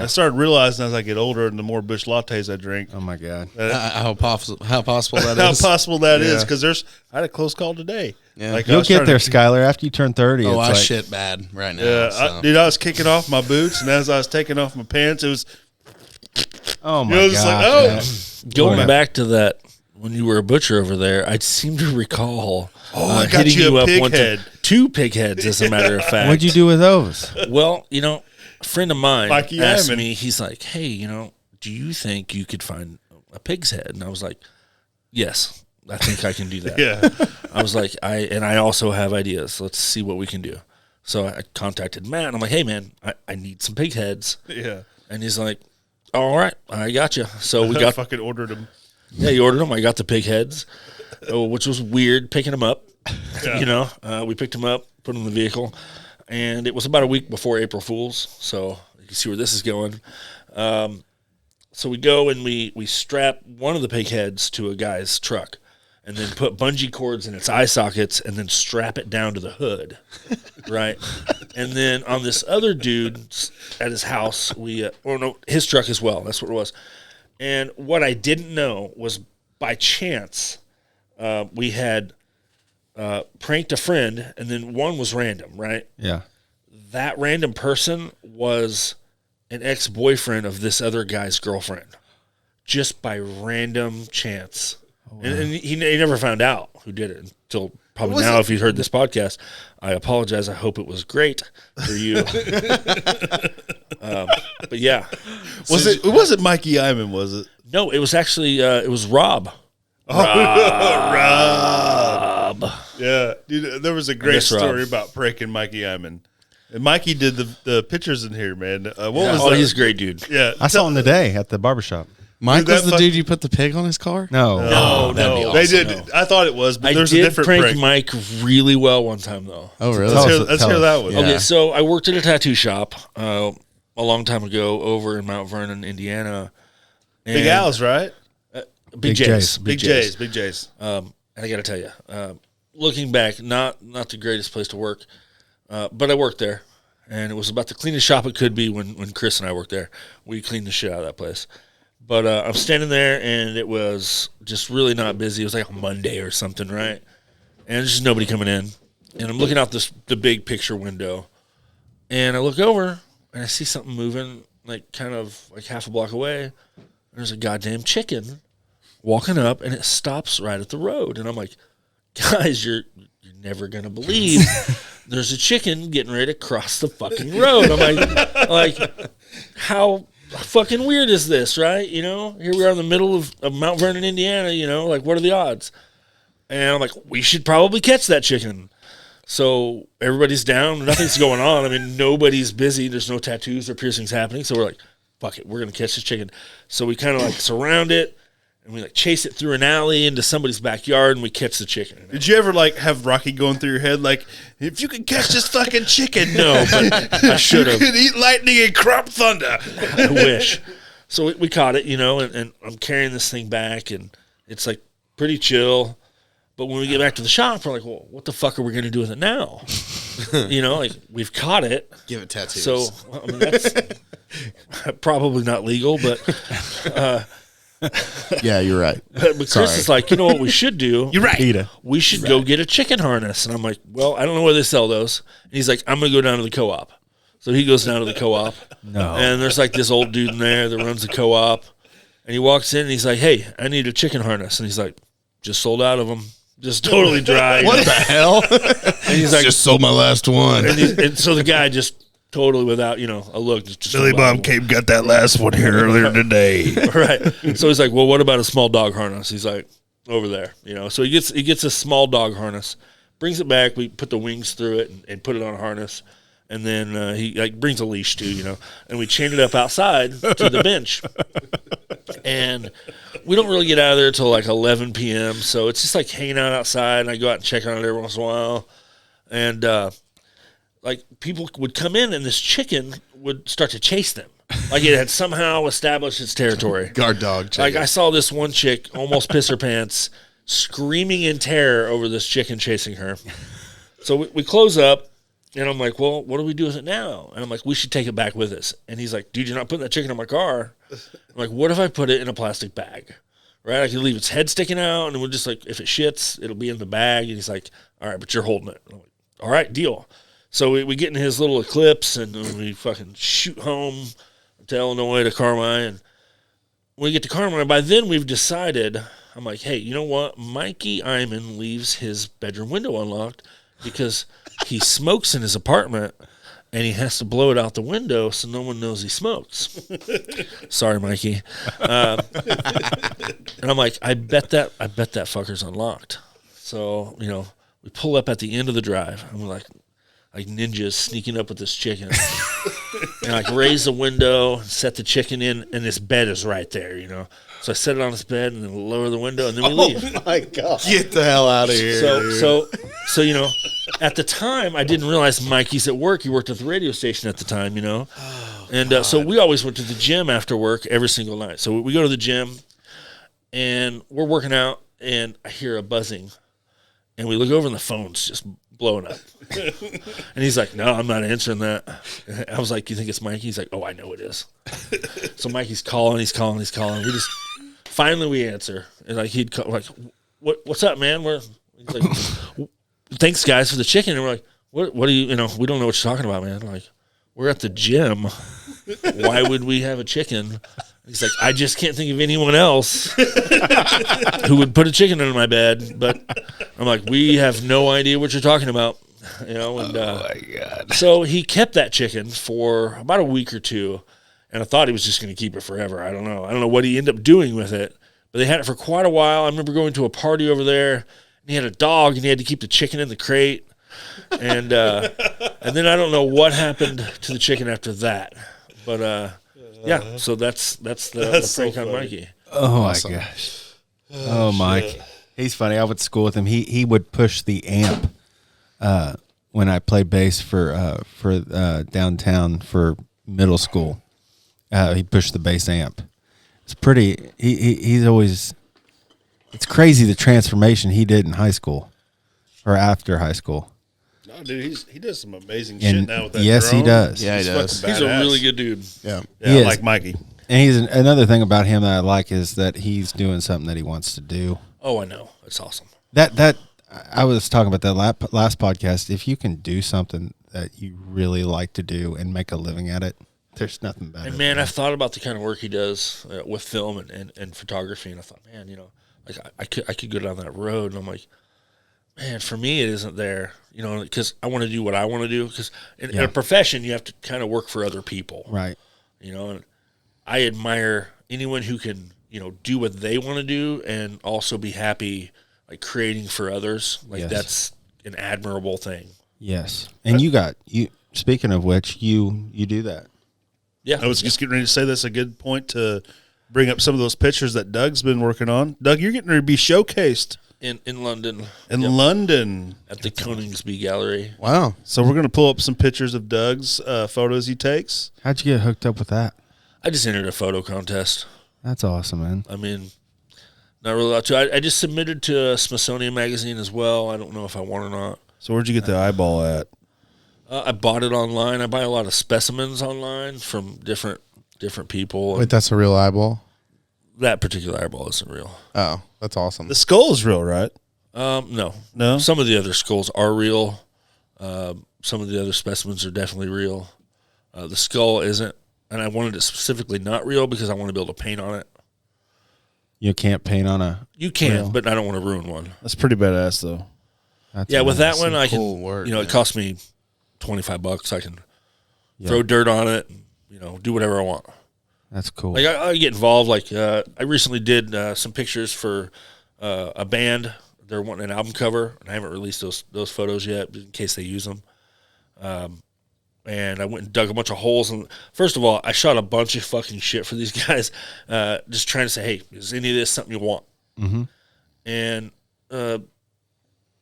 I started realizing as I get older and the more Busch lattes I drink, Oh my God. How possible that how is? possible that is. Yeah. Because I had a close call today. Yeah. I You'll was get trying there, to- Skylar. After you turn 30, Oh, it's I like, shit bad right now. Yeah, so. dude, I was kicking off my boots, and as I was taking off my pants, it was oh my just God. like, oh. man. Going Boy. back to that, when you were a butcher over there, I seem to recall I got hitting you a up pig one time. head. 2 pig heads, as a matter of fact. What'd you do with those? Well, a friend of mine Mikey asked Hyman. me, he's like, hey, do you think you could find a pig's head? And I was like, yes, I think I can do that. Yeah. I was like, I also have ideas. Let's see what we can do. So I contacted Matt, and I'm like, hey, man, I need some pig heads. Yeah. And he's like, all right, I got you. So we got, fucking ordered them. yeah, he ordered them. I got the pig heads, which was weird picking them up. We picked them up, put them in the vehicle, and it was about a week before April Fool's. So you can see where this is going. So we go and we strap one of the pig heads to a guy's truck, and then put bungee cords in its eye sockets and then strap it down to the hood, right? And then on this other dude at his house, his truck as well. That's what it was. And what I didn't know was by chance we had pranked a friend, and then one was random, right? Yeah. That random person was an ex-boyfriend of this other guy's girlfriend, just by random chance. Oh, wow. And he never found out who did it until probably now. If you heard this podcast, I apologize. I hope it was great for you. But yeah, it wasn't Mikey Iman, was it? No, it was actually it was Rob. Rob. Yeah, dude, there was a great story about pranking Mikey Iman. And Mikey did the pictures in here, man. What was that? He's a great dude. Yeah, I saw him today at the barbershop. Mike was the dude you put the pig on his car? No. No. They did. No. I thought it was, but there's a different prank Mike really well one time, though. Oh, really? Let's hear that one. Yeah. Okay, so I worked at a tattoo shop a long time ago over in Mount Vernon, Indiana. Big Al's, right? Big J's. Big J's. And I got to tell you, looking back, not the greatest place to work, but I worked there, and it was about the cleanest shop it could be when Chris and I worked there. We cleaned the shit out of that place. But I'm standing there, and it was just really not busy. It was like a Monday or something, right? And there's just nobody coming in. And I'm looking out the big picture window, and I look over, and I see something moving, like kind of like half a block away. There's a goddamn chicken walking up, and it stops right at the road. And I'm like, guys, you're never going to believe there's a chicken getting ready to cross the fucking road. I'm like, how fucking weird is this, right? You know, here we are in the middle of Mount Vernon, Indiana, you know, like, what are the odds? And I'm like, we should probably catch that chicken. So everybody's down. Nothing's going on. I mean, nobody's busy. There's no tattoos or piercings happening. So we're like, fuck it, we're going to catch this chicken. So we kind of like surround it, and we like chase it through an alley into somebody's backyard, and we catch the chicken. Did you ever like have Rocky going through your head like, if you could catch this fucking chicken? No, but I should have. You could eat lightning and crop thunder. I wish. So we caught it, you know, and I'm carrying this thing back, and it's like pretty chill. But when we get back to the shop, we're like, well, what the fuck are we going to do with it now? You know, like, we've caught it. Give it tattoos. So, I mean, that's probably not legal, but yeah, you're right. But Chris is like, you know what we should do? You're right. We should go get a chicken harness. And I'm like, well, I don't know where they sell those. And he's like, I'm going to go down to the co-op. So he goes down to the co-op. No. And there's like this old dude in there that runs the co-op. And he walks in and he's like, hey, I need a chicken harness. And he's like, just sold out of them. Just totally dry. What the hell? And he's like, just sold my last one. and so the guy just totally without, you know, a look. Just Billy Bob came got that last one here earlier today. Right. So he's like, well, what about a small dog harness? He's like, over there, you know. So he gets a small dog harness, brings it back. We put the wings through it and put it on a harness. And then he like brings a leash too, you know, and we chain it up outside to the bench. And we don't really get out of there till like 11 p.m. So it's just like hanging out outside, and I go out and check on it every once in a while. And like people would come in, and this chicken would start to chase them. Like it had somehow established its territory. Guard dog chicken. Like I saw this one chick almost piss her pants, screaming in terror over this chicken chasing her. So we close up. And I'm like, well, what do we do with it now? And I'm like, we should take it back with us. And he's like, dude, you're not putting that chicken in my car. I'm like, what if I put it in a plastic bag? Right? I could leave its head sticking out, and we'll just like, if it shits, it'll be in the bag. And he's like, all right, but you're holding it. I'm like, all right, deal. So we get in his little Eclipse, and we fucking shoot home to Illinois, to Carmi. And when we get to Carmi, by then we've decided, I'm like, hey, you know what? Mikey Iman leaves his bedroom window unlocked because he smokes in his apartment, and he has to blow it out the window so no one knows he smokes. Sorry, Mikey. And I'm like, I bet that fucker's unlocked. So, you know, we pull up at the end of the drive. I'm like ninjas sneaking up with this chicken. And like raise the window, set the chicken in, and his bed is right there, you know. So I set it on his bed and then lower the window, and then we leave. Oh my God. Get the hell out of here. So you know, at the time I didn't realize Mikey's at work. He worked at the radio station at the time, you know. And so we always went to the gym after work every single night. So we go to the gym, and we're working out, and I hear a buzzing, and we look over and the phone's just blowing up. And he's like, no, I'm not answering that. I was like, you think it's Mikey? He's like, oh, I know it is. So Mikey's calling. We just finally we answer, and like he'd call, like, what's up, man? He's like, thanks guys for the chicken. And we're like, what do you we don't know what you're talking about, man. Like, we're at the gym. Why would we have a chicken? He's like, I just can't think of anyone else who would put a chicken under my bed. But I'm like, we have no idea what you're talking about. And, oh my God. So he kept that chicken for about a week or two, and I thought he was just going to keep it forever. I don't know what he ended up doing with it, but they had it for quite a while. I remember going to a party over there, and he had a dog, and he had to keep the chicken in the crate. And then I don't know what happened to the chicken after that. But, yeah, so that's the prank on Mikey. Oh, my gosh. Oh, Mike. He's funny. I went to school with him. He would push the amp when I played bass for downtown for middle school. He pushed the bass amp. It's pretty. He's always. It's crazy the transformation he did in high school, or after high school. No, dude, he does some amazing shit now with that. Yes, drone. he does. Yeah, he does. He's a really good dude. Yeah. I like Mikey. And he's another thing about him that I like is that he's doing something that he wants to do. Oh, I know. It's awesome. That I was talking about that last podcast. If you can do something that you really like to do and make a living at it, there's nothing better. And man, I've thought about the kind of work he does with film and photography, and I thought, man, like I could go down that road, and I'm like, man, for me it isn't there, because I want to do what I want to do. Because in a profession, you have to kind of work for other people, right? And I admire anyone who can, do what they want to do and also be happy, like creating for others. Like that's an admirable thing. Yes, and you Speaking of which, you do that. Yeah, I was just getting ready to say that's a good point to bring up some of those pictures that Doug's been working on. Doug, you're getting ready to be showcased in London. In London at the Coningsby Gallery. Wow! So we're going to pull up some pictures of Doug's photos he takes. How'd you get hooked up with that? I just entered a photo contest. That's awesome, man. I mean, not really allowed to. I just submitted to a Smithsonian magazine as well. I don't know if I won or not. So where'd you get the eyeball at? I bought it online. I buy a lot of specimens online from different people. Wait, that's a real eyeball? That particular eyeball isn't real. Oh, that's awesome. The skull is real, right? No. No? Some of the other skulls are real. Some of the other specimens are definitely real. The skull isn't, and I wanted it specifically not real because I want to be able to paint on it. You can't paint on a. You can, real? but I don't want to ruin one. That's pretty badass, though. That's With that one, I cool can. work, it cost me $25. I can throw dirt on it. And, do whatever I want. That's cool. Like I get involved. Like I recently did some pictures for a band. They're wanting an album cover, and I haven't released those photos yet in case they use them. And I went and dug a bunch of holes. And first of all, I shot a bunch of fucking shit for these guys, just trying to say, hey, is any of this something you want? Mm-hmm. And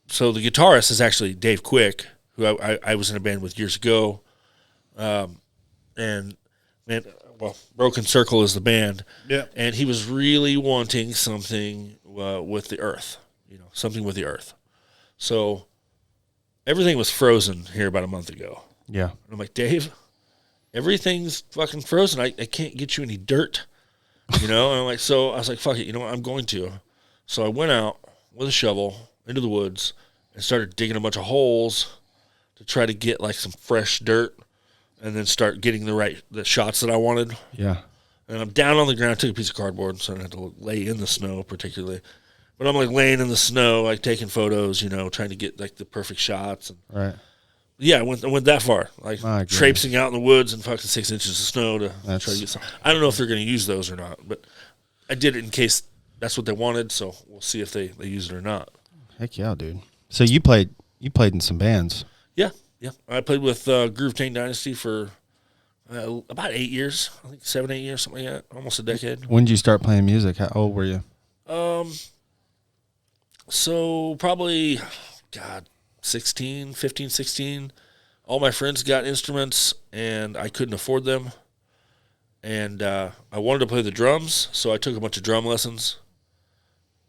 so the guitarist is actually Dave Quick, who I was in a band with years ago. And man, Broken Circle is the band. Yeah. And he was really wanting something with the earth, something with the earth. So everything was frozen here about a month ago. Yeah. And I'm like, Dave, everything's fucking frozen. I can't get you any dirt, And I'm like, so I was like, fuck it, you know what? I'm going to. So I went out with a shovel into the woods and started digging a bunch of holes to try to get like some fresh dirt and then start getting the shots that I wanted. Yeah. And I'm down on the ground. I took a piece of cardboard, so I didn't have to lay in the snow particularly. But I'm like laying in the snow, like taking photos, trying to get like the perfect shots. And Right. yeah, I went that far, like My goodness. traipsing out in the woods and fucking 6 inches of snow to try That's- to get some. I don't know if they're going to use those or not, but I did it in case that's what they wanted. So we'll see if they use it or not. Heck yeah, dude. So you played in some bands. Yeah. I played with Groove Tank Dynasty for about 8 years. I think 7, 8 years, something like that. Almost a decade. When did you start playing music? How old were you? So probably, 15, 16. All my friends got instruments, and I couldn't afford them. And I wanted to play the drums, so I took a bunch of drum lessons.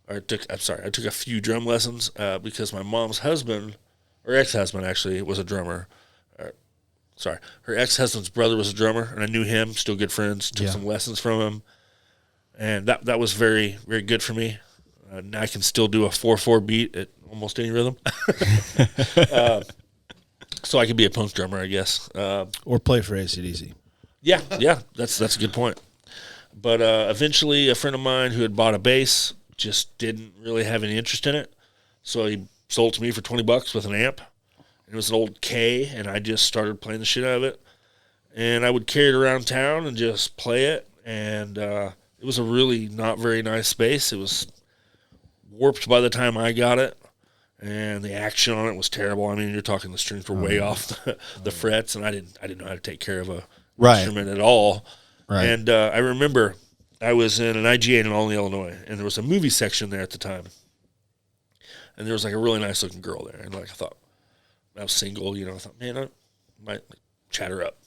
I took a few drum lessons because my mom's husband, or ex-husband actually, was a drummer. Her ex-husband's brother was a drummer, and I knew him, still good friends, took some lessons from him. And that was very, very good for me. Now I can still do a 4/4 beat at almost any rhythm. So I could be a punk drummer, I guess. Or play for AC/DC. Yeah, that's a good point. But eventually, a friend of mine who had bought a bass just didn't really have any interest in it, so he sold it to me for $20 with an amp. It was an old K, and I just started playing the shit out of it. And I would carry it around town and just play it. And it was a really not very nice bass. It was warped by the time I got it, and the action on it was terrible. I mean, you're talking the strings were way off the frets, and I didn't know how to take care of a instrument at all. Right. And I remember I was in an IGA in Olney, Illinois, and there was a movie section there at the time. And there was like a really nice looking girl there. And like I thought, I was single, I thought, man, I might chat her up.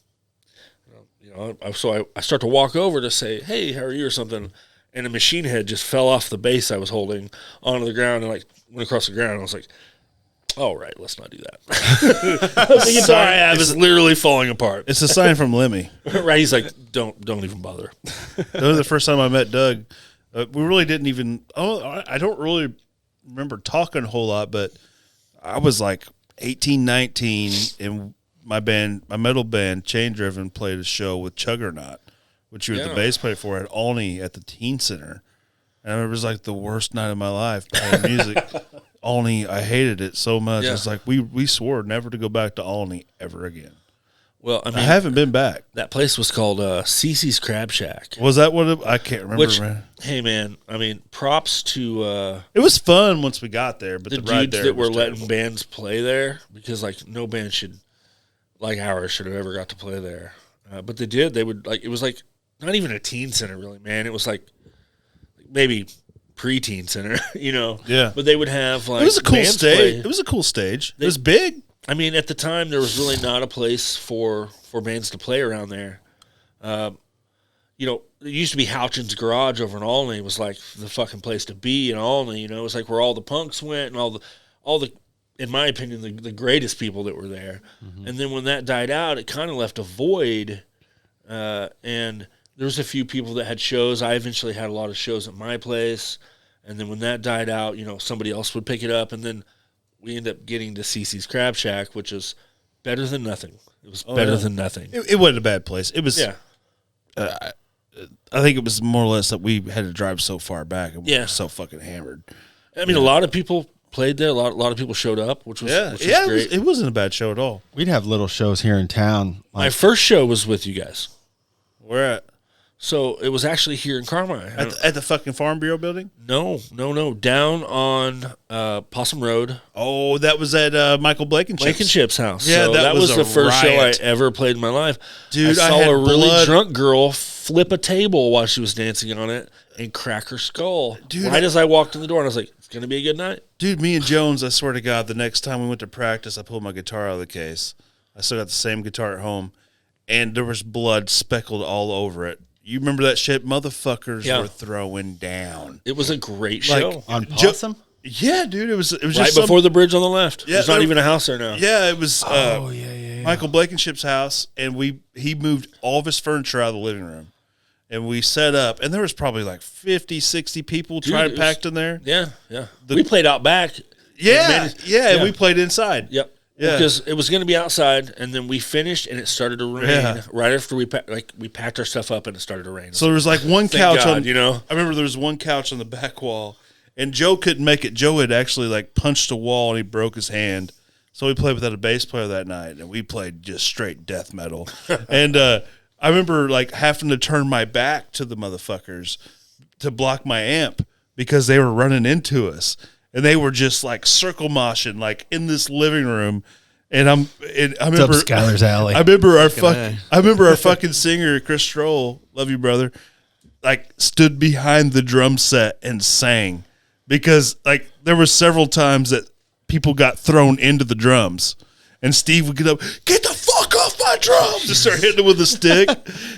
So I start to walk over to say, hey, how are you, or something. And a machine head just fell off the bass I was holding onto the ground and like went across the ground. I was like, all right, let's not do that. The guitar I have is literally falling apart. It's a sign from Lemmy. Right? He's like, don't even bother. That was the first time I met Doug. We really didn't even. I don't really remember talking a whole lot, but I was like 18, 19, and my metal band, Chain Driven, played a show with Chuggernaut, which you were the bass player for at Olney at the Teen Center. And I remember it was like the worst night of my life playing music. Olney, I hated it so much. Yeah. It's like we swore never to go back to Olney ever again. Well, I mean, I haven't been back. That place was called Cece's Crab Shack. Was that what I can't remember. Man. Hey, man, I mean, props to... it was fun once we got there, but the ride dudes there that were terrible. letting bands play there, because, like, no band like ours should have ever got to play there. But they did. They would, like, it was like not even a teen center, really, man. It was like maybe pre-teen center, Yeah. But they would have, like, it was a cool bands stage. play. It was a cool stage. It was big. I mean, at the time, there was really not a place for bands to play around there. It used to be Houchin's Garage over in Olney. It was like the fucking place to be in Olney. It was like where all the punks went and all the, in my opinion, the greatest people that were there. Mm-hmm. And then when that died out, it kind of left a void. And there was a few people that had shows. I eventually had a lot of shows at my place. And then when that died out, somebody else would pick it up. And then we ended up getting to Cece's Crab Shack, which is better than nothing. It was better than nothing. It wasn't a bad place. It was. Yeah. I think it was more or less that we had to drive so far back and we were so fucking hammered. I mean, a lot of people played there. A lot of people showed up, which was great. It wasn't a bad show at all. We'd have little shows here in town. My first show was with you guys. Where at? So it was actually here in Carmine. At the fucking Farm Bureau building? No. Down on Possum Road. Oh, that was at Michael Blankenship's house. Yeah, so that was the first riot. show I ever played in my life. Dude, I saw a really drunk girl flip a table while she was dancing on it and crack her skull. Dude, right as I walked in the door, and I was like, it's going to be a good night. Dude, me and Jones, I swear to God, the next time we went to practice, I pulled my guitar out of the case. I still got the same guitar at home, and there was blood speckled all over it. You remember that shit? Motherfuckers were throwing down. It was a great show. On Possum? Yeah, dude. It was right just before the bridge on the left. There's not even a house there now. Yeah, it was Michael Blankenship's house, and he moved all of his furniture out of the living room. And we set up, and there was probably like 50, 60 people packed in there. Yeah. We played out back. And we played inside. Yep. Yeah, because it was going to be outside, and then we finished, and it started to rain right after we packed our stuff up, and it started to rain. So there was like one couch God, I remember there was one couch on the back wall, and Joe couldn't make it. Joe had actually like punched a wall, and he broke his hand. So we played without a bass player that night, and we played just straight death metal. And I remember like having to turn my back to the motherfuckers to block my amp because they were running into us. And they were just like circle moshing, like in this living room. And I remember Skylar's Alley. I remember our fucking singer, Chris Stroll, love you, brother, like stood behind the drum set and sang because like there were several times that people got thrown into the drums. And Steve would get up, get the fuck off my drums, and start hitting them with a stick.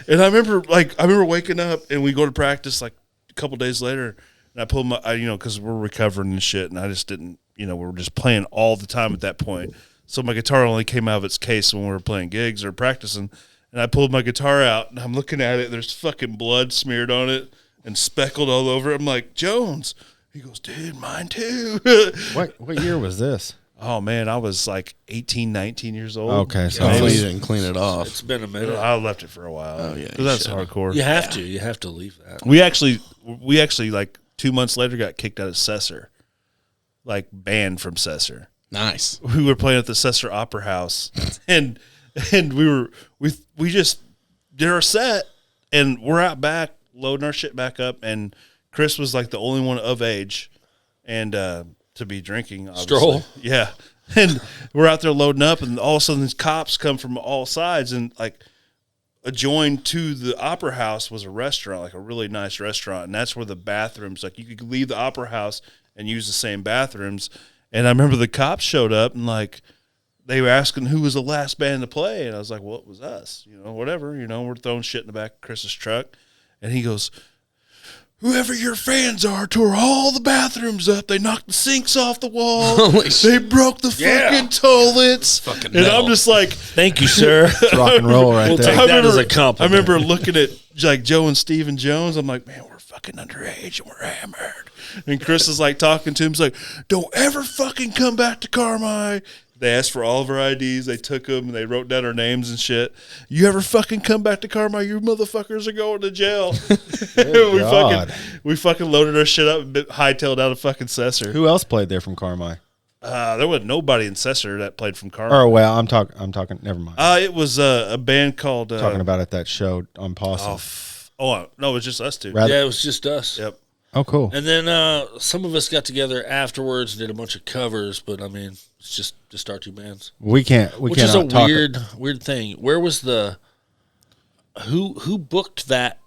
And I remember waking up and we go to practice like a couple days later. And I pulled my, because we're recovering and shit, and I just didn't, we were just playing all the time at that point. So my guitar only came out of its case when we were playing gigs or practicing. And I pulled my guitar out, and I'm looking at it, and there's fucking blood smeared on it and speckled all over it. I'm like, Jones. He goes, dude, mine too. What year was this? Oh, man, I was like 18, 19 years old. Okay, so Hopefully you didn't clean it off. It's been a minute. I left it for a while. Oh, yeah, 'cause that's hardcore. You have to. You have to leave that. We actually, like 2 months later got kicked out of Cesar, like banned from Cesar. Nice. We were playing at the Cesar Opera House, and we just did our set, and we're out back loading our shit back up, and Chris was like the only one of age, and to be drinking. Obviously. Stroll. Yeah, and we're out there loading up, and all of a sudden these cops come from all sides, and like adjoined to the Opera House was a restaurant, like a really nice restaurant, and that's where the bathrooms, like you could leave the Opera House and use the same bathrooms. And I remember the cops showed up, and like they were asking who was the last band to play, and I was like, well, it was us, whatever, we're throwing shit in the back of Chris's truck, and he goes, whoever your fans are tore all the bathrooms up. They knocked the sinks off the wall. They broke the fucking toilets. Fucking and metal. I'm just like, Thank you, sir. rock and roll right We'll there. take that as a compliment. I remember looking at like Joe and Stephen Jones. I'm like, man, we're fucking underage and we're hammered. And Chris is like talking to him. He's like, don't ever fucking come back to Carmi. They asked for all of our IDs. They took them and they wrote down our names and shit. You ever fucking come back to Carmi, you motherfuckers are going to jail. we fucking loaded our shit up and hightailed out of fucking Cesar. Who else played there from Carmi? There was nobody in Cesar that played from Carmi. Oh well, I'm talking. Never mind. It was a band called Talking about at that show on Possum. no, it was just us two. Rather- Yeah, it was just us. Yep. Oh, cool. And then some of us got together afterwards and did a bunch of covers, but I mean, it's just our two bands. We can't. Which is a cannot talk. weird thing. Where was who booked that?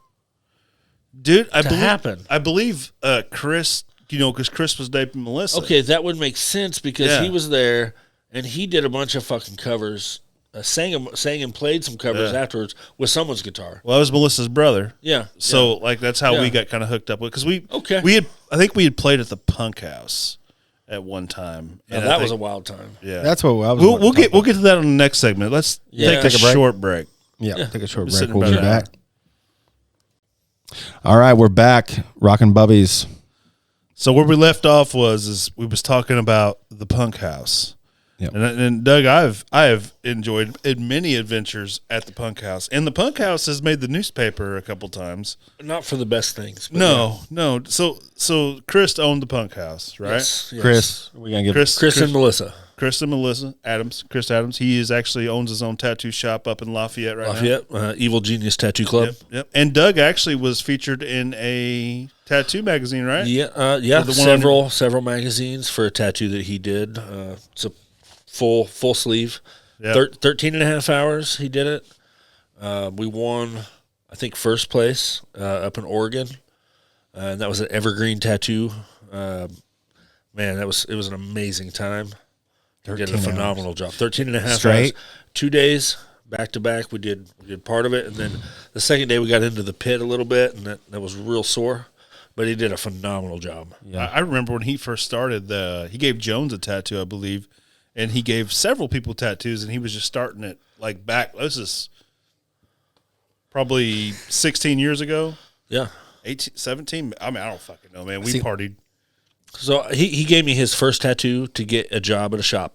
Dude, I believe Chris, because Chris was dating Melissa. Okay, that would make sense because Yeah. he was there and he did a bunch of fucking covers. Sang and played some covers afterwards with someone's guitar. Well, I was Melissa's brother. Yeah. So like that's how Yeah. we got kind of hooked up with, because Okay. I think we had played at the Punk House at one time. Now, And that I was a think- wild time. yeah. That's what I was. We'll get to that on the next segment. Let's take Take a a break? short break. Yeah, take a short We're break. sitting We'll about be an hour. back. All right, we're back. Rockin' Bubbies. So where we left off was we was talking about the Punk House. Yep. And Doug, I have enjoyed many adventures at the Punk House, and the Punk House has made the newspaper a couple times. Not for the best things. But No. So Chris owned the Punk House, right? Yes. Chris, we gonna give Chris and Melissa. Chris and Melissa Adams. Chris Adams. He actually owns his own tattoo shop up in Lafayette right Lafayette, Evil Genius Tattoo Club. now. Yep. And Doug actually was featured in a tattoo magazine, right? Yeah, The one on several magazines for a tattoo that he did. It's a full sleeve. Yep. 13 and a half hours he did it. We won, I think, first place up in Oregon, and that was an Evergreen Tattoo. Man, it was an amazing time. He did a 13 phenomenal job. 13 and a half Straight? hours. 2 days back to back. We did part of it, and then the second day we got into the pit a little bit, and that was real sore. But he did a phenomenal job. Yeah. I remember when he first started, he gave Jones a tattoo, I believe, and he gave several people tattoos, and he was just starting it like back. This is probably 16 years ago, Yeah. 18, 17. I mean, I don't fucking know, man. We See- partied. So he gave me his first tattoo to get a job at a shop.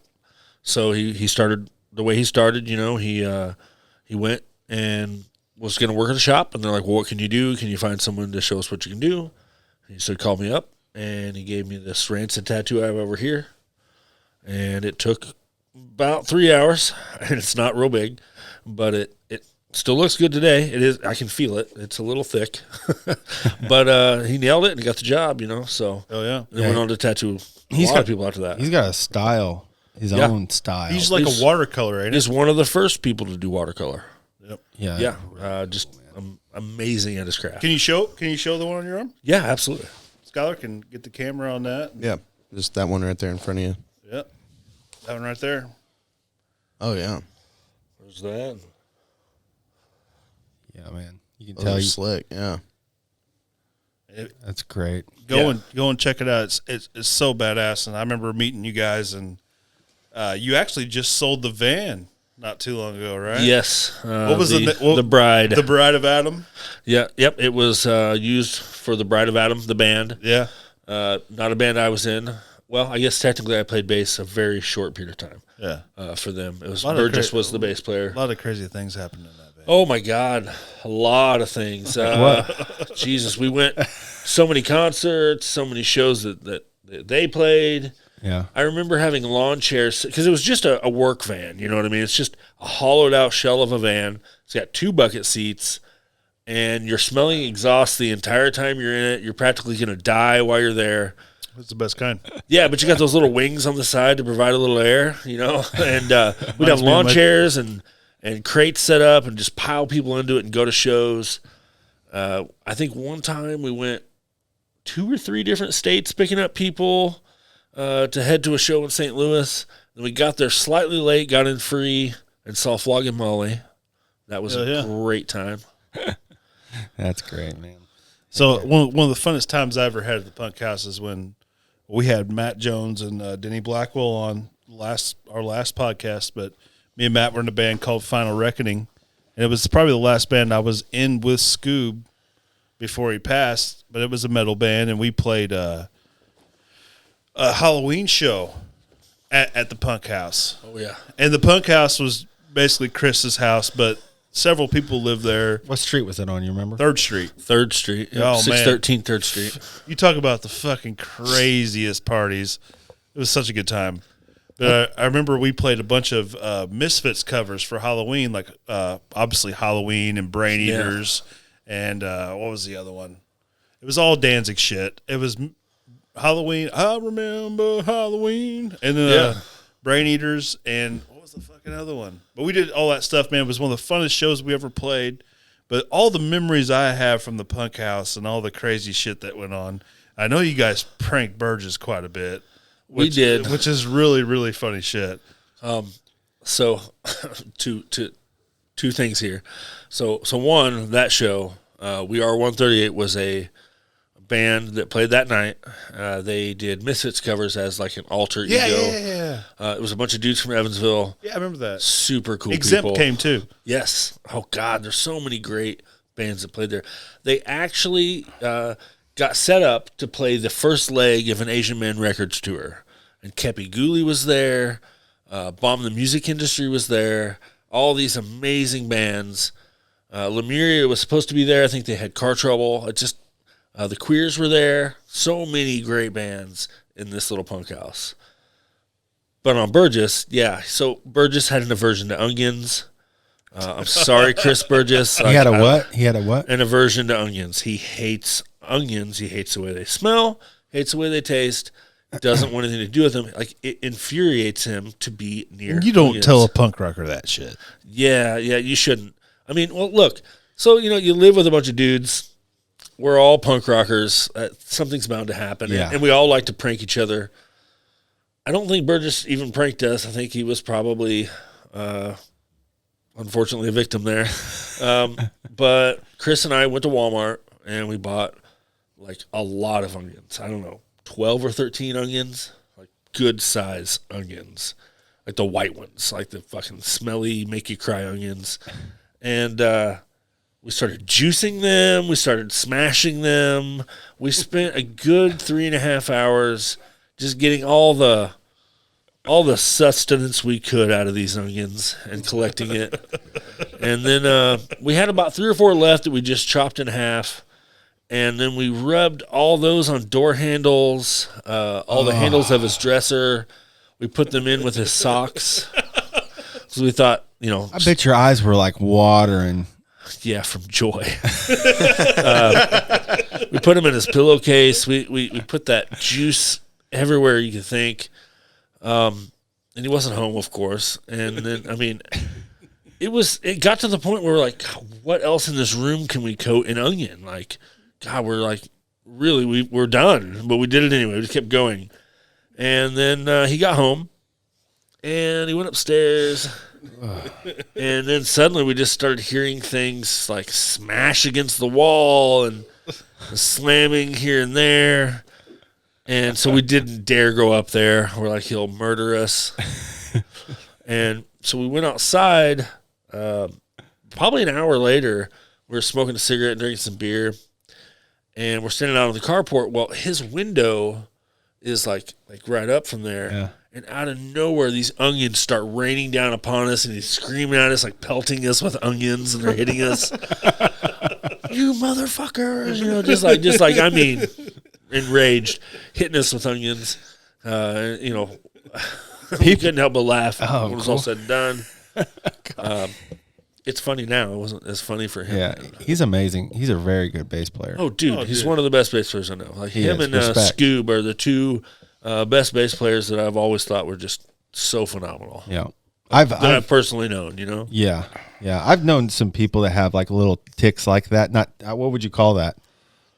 So he started the way he started. He went and was going to work at a shop, and they're like, "Well, what can you do? Can you find someone to show us what you can do?" He said, "Call me up," and he gave me this rancid tattoo I have over here, and it took about 3 hours, and it's not real big, but it still looks good today. It is. I can feel it. It's a little thick, but he nailed it and got the job. So. Oh, yeah. And then went on to tattoo a lot of people after that. He's got a style, his Yeah. own style. He's like a watercolor, ain't it? He's one of the first people to do watercolor. Yep. yeah. Yeah, just amazing at his craft. Can you show the one on your arm? Yeah, absolutely. Skylar can get the camera on that. Yeah, just that one right there in front of you. Yep. That one right there. Oh yeah, There's that. Yeah, man. You can those tell are you. slick. Yeah, That's great. Go and check it out. It's so badass. And I remember meeting you guys, and you actually just sold the van not too long ago, right? Yes. What was the bride? The Bride of Adam. Yeah. Yep. It was used for the Bride of Adam, the band. Yeah. Not a band I was in. Well, I guess technically I played bass a very short period of time. Yeah. For them, it was Burgess was the bass player. A lot of crazy things happened in that band. Oh my God, a lot of things. Jesus, we went so many concerts, so many shows that they played. Yeah. I remember having lawn chairs because it was just a work van. You know what I mean? It's just a hollowed out shell of a van. It's got 2 bucket seats, and you're smelling exhaust the entire time you're in it. You're practically going to die while you're there. It's the best kind. Yeah, but you got those little wings on the side to provide a little air, you know? And we'd have lawn chairs and crates set up and just pile people into it and go to shows. I think one time we went 2 or 3 different states picking up people to head to a show in St. Louis. Then we got there slightly late, got in free, and saw Flogging Molly. That was a great time. That's great, man. So one of the funnest times I ever had at the Punk House is when we had Matt Jones and Denny Blackwell on our last podcast, but me and Matt were in a band called Final Reckoning, and it was probably the last band I was in with Scoob before he passed, but it was a metal band, and we played a Halloween show at the Punk House. Oh, yeah. And the Punk House was basically Chris's house, but several people lived there. What street was it on? You remember? 3rd Street. 3rd Street. Yep, Oh, 613 3rd Street. You talk about the fucking craziest parties. It was such a good time. But I remember we played a bunch of Misfits covers for Halloween, like obviously Halloween and Brain Eaters, and what was the other one? It was all Danzig shit. It was Halloween. I remember Halloween, and then Brain Eaters, and what was the fucking other one? But we did all that stuff, man. It was one of the funnest shows we ever played. But all the memories I have from the Punk House and all the crazy shit that went on, I know you guys pranked Burgess quite a bit. We did, which is really, really funny shit. So, two things here. So one, that show, We Are 138 was a band that played that night. They did Misfits covers as like an alter ego. Yeah. It was a bunch of dudes from Evansville. Yeah, I remember that. Super cool Exempt people. came too. Yes. Oh God, there's so many great bands that played there. They actually got set up to play the first leg of an Asian Men Records tour. And Kepi Ghoulie was there. Bomb the Music Industry was there. All these amazing bands. Lemuria was supposed to be there. I think they had Car Trouble. It just the Queers were there. So many great bands in this little punk house. But on Burgess, yeah. So Burgess had an aversion to onions. I'm sorry, Chris Burgess. He had a what? He had a what? An aversion to onions. He hates onions. He hates the way they smell. Hates the way they taste. Doesn't want anything to do with them. Like, it infuriates him to be near You don't onions. tell a punk rocker that shit. Yeah, you shouldn't. I mean, well, look. So, you live with a bunch of dudes. We're all punk rockers. Something's bound to happen. Yeah. And we all like to prank each other. I don't think Burgess even pranked us. I think he was probably, unfortunately, a victim there. But Chris and I went to Walmart, and we bought, like, a lot of onions. I don't know, 12 or 13 onions. Like, good size onions. Like the white ones. Like the fucking smelly, make you cry onions. And we started juicing them. We started smashing them. We spent a good 3.5 hours just getting all the sustenance we could out of these onions and collecting it. And then we had about 3 or 4 left that we just chopped in half. And then we rubbed all those on door handles, all the handles of his dresser. We put them in with his socks. So we thought, I bet your eyes were like watering. Yeah, from joy. We put him in his pillowcase. We put that juice everywhere you could think. And he wasn't home, of course. And then, I mean, it got to the point where we're like, God, what else in this room can we coat in onion? Like, God, we're like, really, we're done. But we did it anyway. We just kept going. And then he got home, and he went upstairs. And then suddenly we just started hearing things like smash against the wall, and slamming here and there. And so we didn't dare go up there. We're like, he'll murder us. And so we went outside. Probably an hour later, we were smoking a cigarette and drinking some beer. And we're standing out on the carport. Well, his window is like right up from there. Yeah. And out of nowhere, these onions start raining down upon us, and he's screaming at us, like pelting us with onions, and they're hitting us. You motherfuckers! Just like I mean, enraged, hitting us with onions. We couldn't help but laugh when it was all said and done. It's funny now. It wasn't as funny for him. Yeah, he's amazing. He's a very good bass player. Oh, dude, he's one of the best bass players I know. Like him and respect. Scoob are the two best bass players that I've always thought were just so phenomenal. Yeah, I've personally known. Yeah. I've known some people that have like little tics like that. Not what would you call that?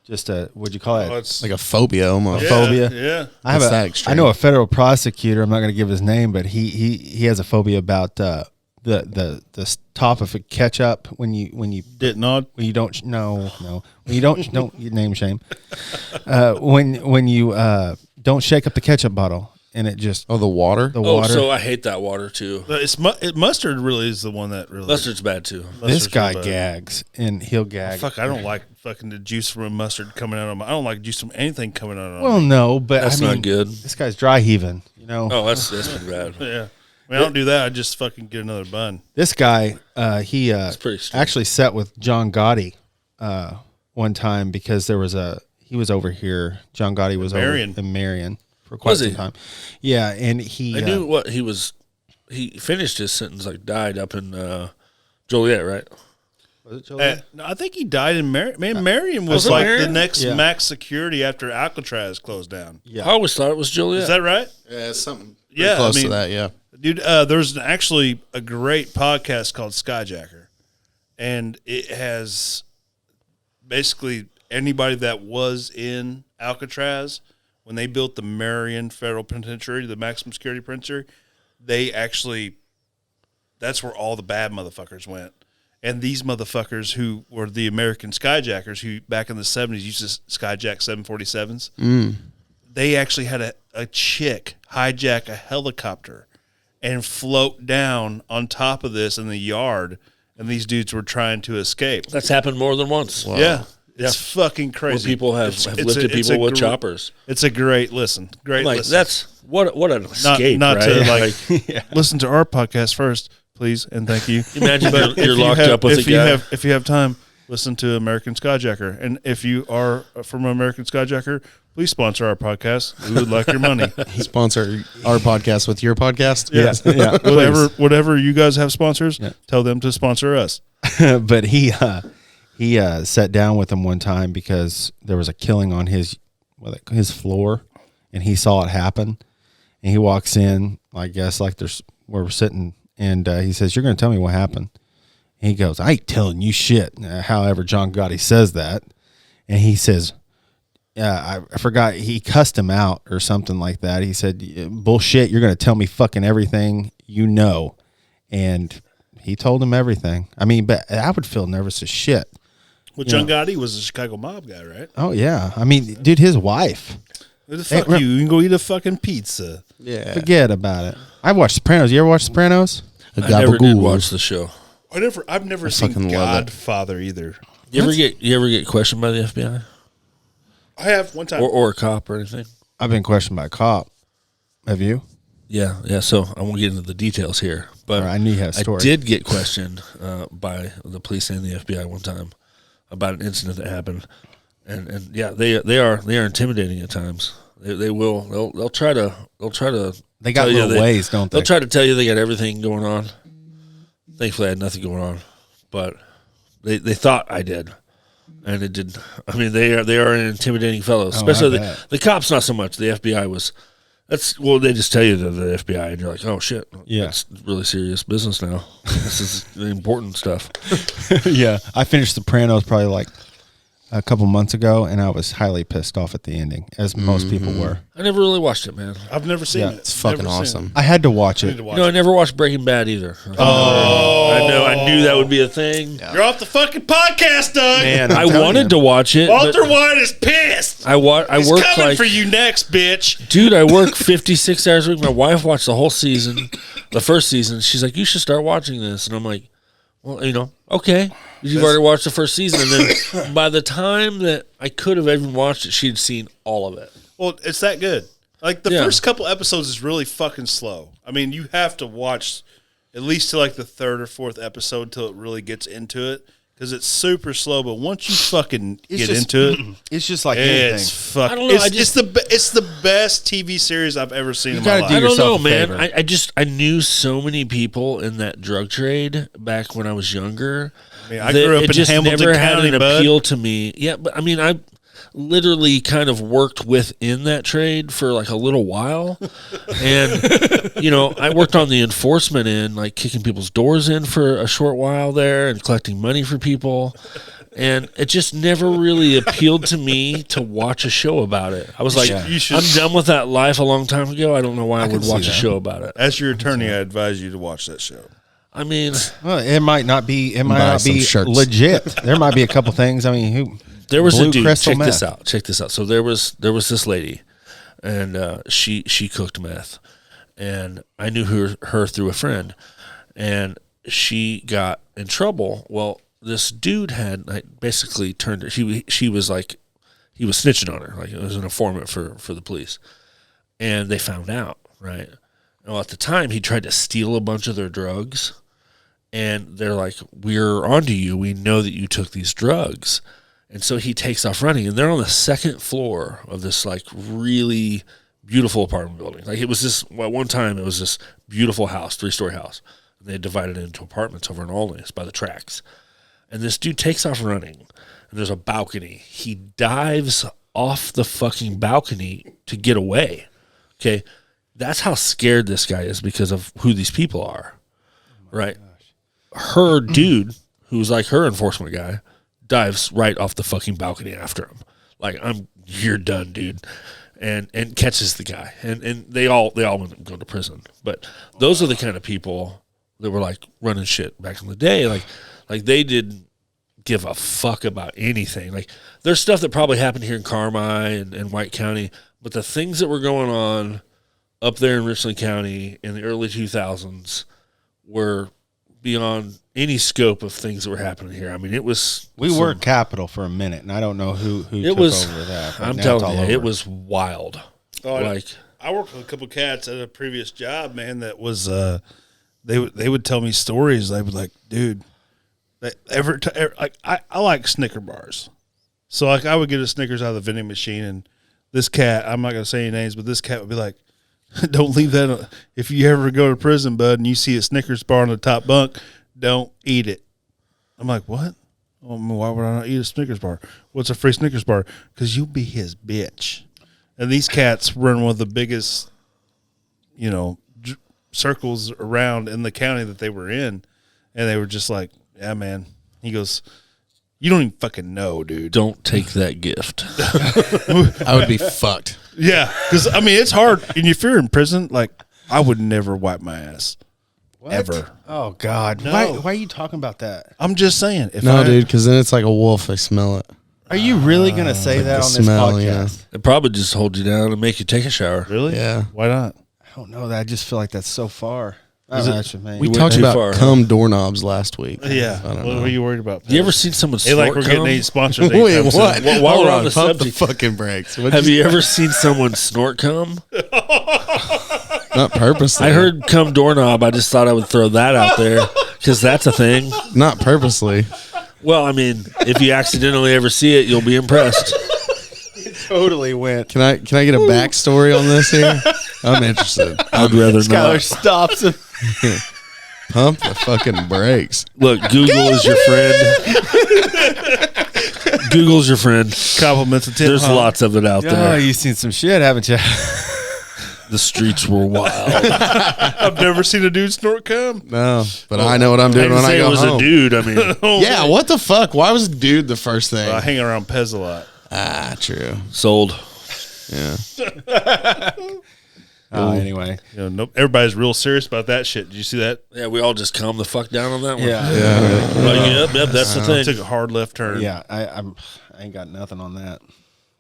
Just would you call it? It's Like a phobia almost. phobia. Yeah. I know a federal prosecutor. I'm not going to give his name, but he has a phobia about the top of a ketchup when you Didn't nod. when you don't when you don't you name shame when you don't shake up the ketchup bottle and it just Oh, the water? the water. So I hate that water too. Mustard really is the one that really. Mustard's bad too. This guy Mustard's real bad. gags and he'll gag. Fuck, I don't like fucking the juice from a mustard coming out of my. I don't like juice from anything coming out of Well, no, but That's I mean, not good. This guy's dry heaving. Oh, that's pretty bad. Yeah. I mean, I don't do that. I just fucking get another bun. This guy, he pretty strange. actually sat with John Gotti one time because he was over here. John Gotti was Marion. over in Marion for quite Was some he? time. Yeah, and he I knew what he was. He finished his sentence, died up in Joliet, right? was it Joliet? No, I think he died in Marion. Man, Marion was it like Marion? the next Yeah. max security after Alcatraz closed down. Yeah. I always thought it was Joliet. Is that right? Yeah, it's something Yeah, close I to mean- that, yeah. Dude, there's actually a great podcast called Skyjacker, and it has basically anybody that was in Alcatraz when they built the Marion Federal Penitentiary, the maximum security penitentiary. That's where all the bad motherfuckers went. And these motherfuckers who were the American skyjackers who back in the 70s used to skyjack 747s, they actually had a chick hijack a helicopter and float down on top of this in the yard, and these dudes were trying to escape. That's happened more than once. Yeah. It's fucking Where crazy. people have lifted people with choppers. It's a great listen. Great Like listen. that's what an escape, not right? to like listen to our podcast first, please, and thank you. Imagine But you're if you locked have- up with if a you guy. if you have time, listen to American Skyjacker. And if you are from American Skyjacker, please sponsor our podcast. We would like your money. Sponsor our podcast with your podcast. yeah. Whatever you guys have sponsors, tell them to sponsor us. But he sat down with him one time because there was a killing on his floor, and he saw it happen. And he walks in, I guess, like where we're sitting, and he says, "You're going to tell me what happened." And he goes, "I ain't telling you shit." However, John Gotti says that, and he says, I forgot, he cussed him out or something like that. He said, "Bullshit, you're going to tell me fucking everything you know." And he told him everything. I mean, but I would feel nervous as shit. Well, John Gotti was a Chicago mob guy, right? Oh, yeah. I mean, dude, his wife. Who the fuck you? You can go eat a fucking pizza. Yeah. Forget about it. I watched Sopranos. You ever watch Sopranos? A I never did gabagool. watch the show. I've never seen fucking love it. Godfather either. You ever get questioned by the FBI I have one time. or a cop or anything? I've been questioned by a cop. Have you? Yeah. So I won't get into the details here, but I knew you had a story. I did get questioned by the police and the FBI one time about an incident that happened, and yeah, they are intimidating at times. They'll try to They got tell you little ways, don't they? They'll try to tell you they got everything going on. Thankfully, I had nothing going on, but they thought I did, and it didn't. I mean, they are an intimidating fellows, especially bet. the cops. Not so much. The FBI was. They just tell you they're the FBI, and you're like, oh shit, Yeah. that's really serious business now. This is the important stuff. Yeah. I finished Sopranos probably like a couple months ago, and I was highly pissed off at the ending, as most people were. I never really watched it, man. I've never seen it. It's fucking Never seen awesome. I had to watch I it. need to watch No, I it. never watched Breaking Bad either. I knew that would be a thing. You're off the fucking podcast, Doug. Man, I wanted to watch it. Walter but White is pissed. I work coming like for you next, bitch. Dude, I work 56 hours a week. My wife watched the whole season, the first season. She's like, you should start watching this. And I'm like, well, okay. You've already watched the first season. And then by the time that I could have even watched it, she'd seen all of it. Well, it's that good. Like, the Yeah. first couple episodes is really fucking slow. I mean, you have to watch at least to like the third or fourth episode till it really gets into it. Because it's super slow, but once you fucking get into it, It's just like it's anything. fucking. I don't know, It's the best TV series I've ever seen in my gotta life. do I don't know, yourself a man. favor. I knew so many people in that drug trade back when I was younger. I mean, I that grew up it in just Hamilton never County, had an bud. appeal to me. Yeah, but I mean, I literally kind of worked within that trade for like a little while, and I worked on the enforcement end, like kicking people's doors in for a short while there and collecting money for people. And it just never really appealed to me to watch a show about it. I was like, you should- I'm done with that life a long time ago. I don't know why I would see watch a that. show about it. As your attorney, I advise you to watch that show. I mean, Well, it might not be. It might Buy not some be shirts. legit. There might be a couple things. I mean, who? there was Blue a dude. crystal Check this meth. out. Check this out. So there was this lady, and she cooked meth, and I knew her through a friend, and she got in trouble. Well, this dude had basically turned her. She was like, he was snitching on her, like it was an informant for the police, and they found out, right? Well, at the time, he tried to steal a bunch of their drugs, and they're like, "We're onto you. We know that you took these drugs." And so he takes off running, and they're on the second floor of this like really beautiful apartment building. Like it was this, at one time, it was this beautiful house, 3-story house. And they had divided it into apartments over in Alness by the tracks. And this dude takes off running, and there's a balcony. He dives off the fucking balcony to get away. Okay. That's how scared this guy is because of who these people are. Right. Her dude, who's like her enforcement guy, dives right off the fucking balcony after him. Like, you're done, dude. And catches the guy. And they all end up going to prison. But those are the kind of people that were like running shit back in the day. Like they didn't give a fuck about anything. Like there's stuff that probably happened here in Carmi and White County, but the things that were going on up there in Richland County in the early 2000s were beyond any scope of things that were happening here. I mean, it was... We were Capital for a minute, and I don't know who took over that. but I'm now it's telling all you, over. it was wild. Oh, Like, I worked with a couple cats at a previous job, man. That was they would tell me stories. They would like, dude, I like Snicker bars, so like I would get a Snickers out of the vending machine, and this cat, I'm not gonna say any names, but this cat would be like, don't leave that. If you ever go to prison, bud, and you see a Snickers bar on the top bunk, don't eat it. I'm like, what? Oh, why would I not eat a Snickers bar? What's a free Snickers bar? Because you'll be his bitch. And these cats run one of the biggest, circles around in the county that they were in. And they were just like, yeah, man. He goes, you don't even fucking know, dude. don't take that gift. I would be fucked. Yeah. Because, I mean, it's hard. And if you're in prison, like, I would never wipe my ass. What? Ever. Oh God! No. Why are you talking about that? I'm just saying. No, dude, because then it's like a wolf. I smell it. Are you really gonna say that the on this smell, podcast? It probably just hold you down and make you take a shower. Really? Yeah. Why not? I don't know. That I just feel like that's so far. Is it- Actually, man. We went talked too about far, huh? cum doorknobs last week. Yeah. I don't What know. were you worried about? You ever seen someone Hey, like snort we're getting cum? any sponsors. Wait, anytime soon. what? While Hold we're on the pump subject. the fucking brakes. What'd Have you you ever seen someone snort cum? Not purposely. I heard cum doorknob. I just thought I would throw that out there because that's a thing. Not purposely. Well, I mean, if you accidentally ever see it, you'll be impressed. totally went. Can I get a backstory on this here? I'm interested. I'd rather Skylar not. stops him. Pump the fucking brakes. Look, Google is your friend. Google's your friend. Compliments of Tim. There's lots of it out Oh, there. you've seen some shit, haven't you? The streets were wild. I've never seen a dude snort cum. No, but I know what I'm I doing didn't when I say go it was home. a dude. I mean, Yeah, what the fuck? Why was dude the first thing? I hang around Pez a lot. Ah, true. sold. Yeah. Anyway. You know, nope. Everybody's real serious about that shit. Did you see that? Yeah, we all just calmed the fuck down on that one. Yeah. Like, yep, that's the thing. Took a hard left turn. Yeah. I ain't got nothing on that.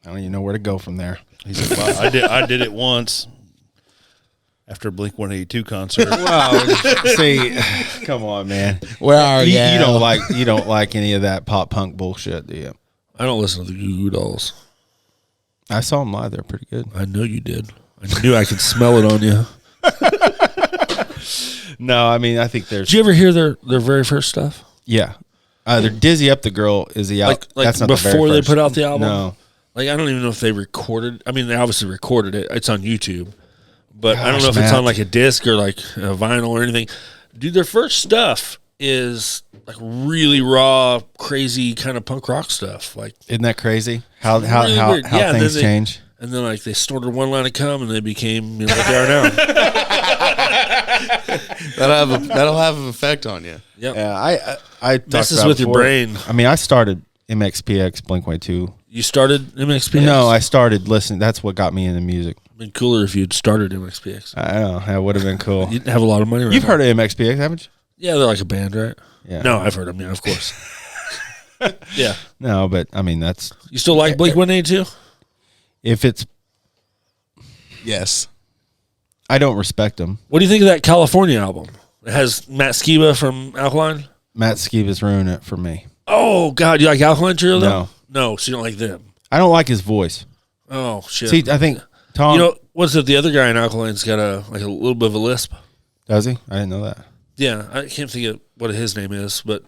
I don't even know where to go from there. He said, wow, I did it once after a Blink 182 concert. Well, see, come on, man. Where are You, you? you don't like any of that pop punk bullshit, do you? I don't listen to the Goo Goo Dolls. I saw them live. They're pretty good. I know you did. I knew I could smell it on you. No, I mean, I think there's. Did you ever hear their very first stuff? Yeah. Either Dizzy Up the Girl is the album. Like That's not the before very they first. put out the album? No. Like, I don't even know if they recorded. I mean, they obviously recorded it. It's on YouTube. But I don't Gosh, know if it's Matt. on like a disc or like a vinyl or anything. Dude, their first stuff is like really raw, crazy kind of punk rock stuff. Like, Isn't that crazy? How really weird. how Yeah, things then change? and then like they snorted one line of cum and they became what they are now. That'll have an effect on you. Yep. Yeah, I talked Messes about with your before. brain. I mean, I started MXPX, Blink-182. You started MXPX? No, I started listening. That's what got me into music. It'd been cooler if you'd started MXPX. I know that would have been cool. You didn't have a lot of money right You've now. heard of MXPX, haven't Yeah, they're like a band, right? you? Yeah. No, I've heard them, yeah, of course. Yeah. No, but I mean, that's You still like Blink-182? if it's. Yes. I don't respect them. What do you think of that California album? It has Matt Skiba from Alkaline. Matt Skiba's ruined it for me. Oh, God. You like Alkaline Trio, though? No. No, so you don't like them. I don't like his voice. Oh, shit. See, I think Tom. you know, what's it? The other guy in Alkaline's got a little bit of a lisp. Does he? I didn't know that. Yeah, I can't think of what his name is, but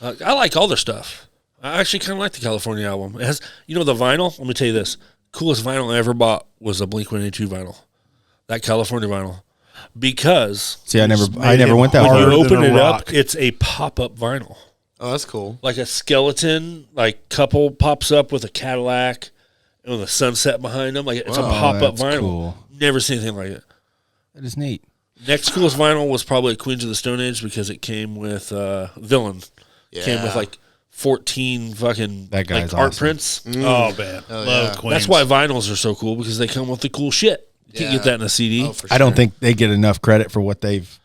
I like all their stuff. I actually kind of like the California album. It has, the vinyl. Let me tell you this: coolest vinyl I ever bought was a Blink-182 vinyl, that California vinyl, because See, I never him went that when far. you harder open than it a up, rock. it's a pop-up vinyl, Oh, that's cool. like a skeleton, like couple pops up with a Cadillac and with a sunset behind them. Like it's a pop-up that's vinyl. cool. Never seen anything like it. That is neat. Next coolest vinyl was probably Queens of the Stone Age because it came with Villain. Came with like 14 fucking That guy's art awesome. prints. Oh, man. Love yeah. Queens. That's why vinyls are so cool because they come with the cool shit. You can't Yeah. get that in a CD. Oh, for I don't sure. think they get enough credit for what they've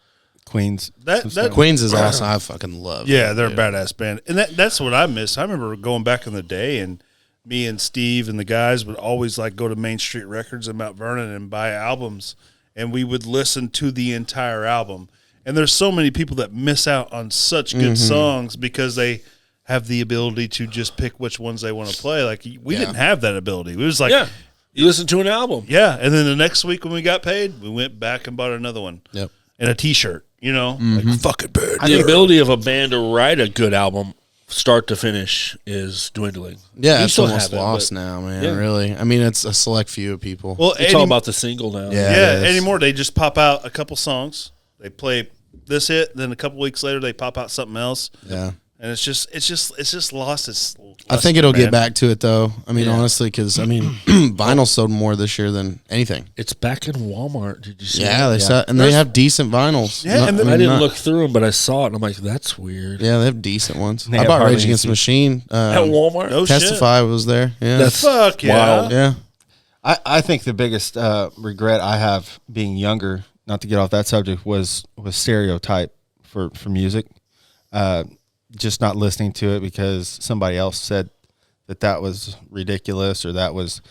Queens. That Queens is awesome. I fucking love. Yeah, it, they're a dude. badass band. And that's what I miss. I remember going back in the day and me and Steve and the guys would always like go to Main Street Records in Mount Vernon and buy albums, and we would listen to the entire album. And there's so many people that miss out on such good songs because they have the ability to just pick which ones they want to play. Like we didn't have that ability. It was like Yeah. You listen to an album. yeah, and then the next week when we got paid, we went back and bought another one. Yep. And a T-shirt, like fucking bad. The ability of a band to write a good album, start to finish, is dwindling. Yeah, You it's still almost have it, lost but now, man. Yeah. Really. I mean, it's a select few of people. Well, It's all about the single now. Yeah. yeah, it is. anymore they just pop out a couple songs. They play this hit, then a couple weeks later they pop out something else, Yeah. and it's just lost its. I think luster, it'll get man. back to it though. I mean, honestly, because vinyl sold more this year than anything. It's back in Walmart. Did you see Yeah, that? they sell, and they have decent vinyls. Yeah, and I didn't not- look through them, but I saw it, and I'm like, that's weird. Yeah, they have decent ones. They I have bought hardly Rage Against the any- Machine. At Walmart? No Testify was there. Yeah, That's Fuck yeah. wild. yeah. I think the biggest regret I have being younger, not to get off that subject, was stereotype for music. Just not listening to it because somebody else said that was ridiculous or that was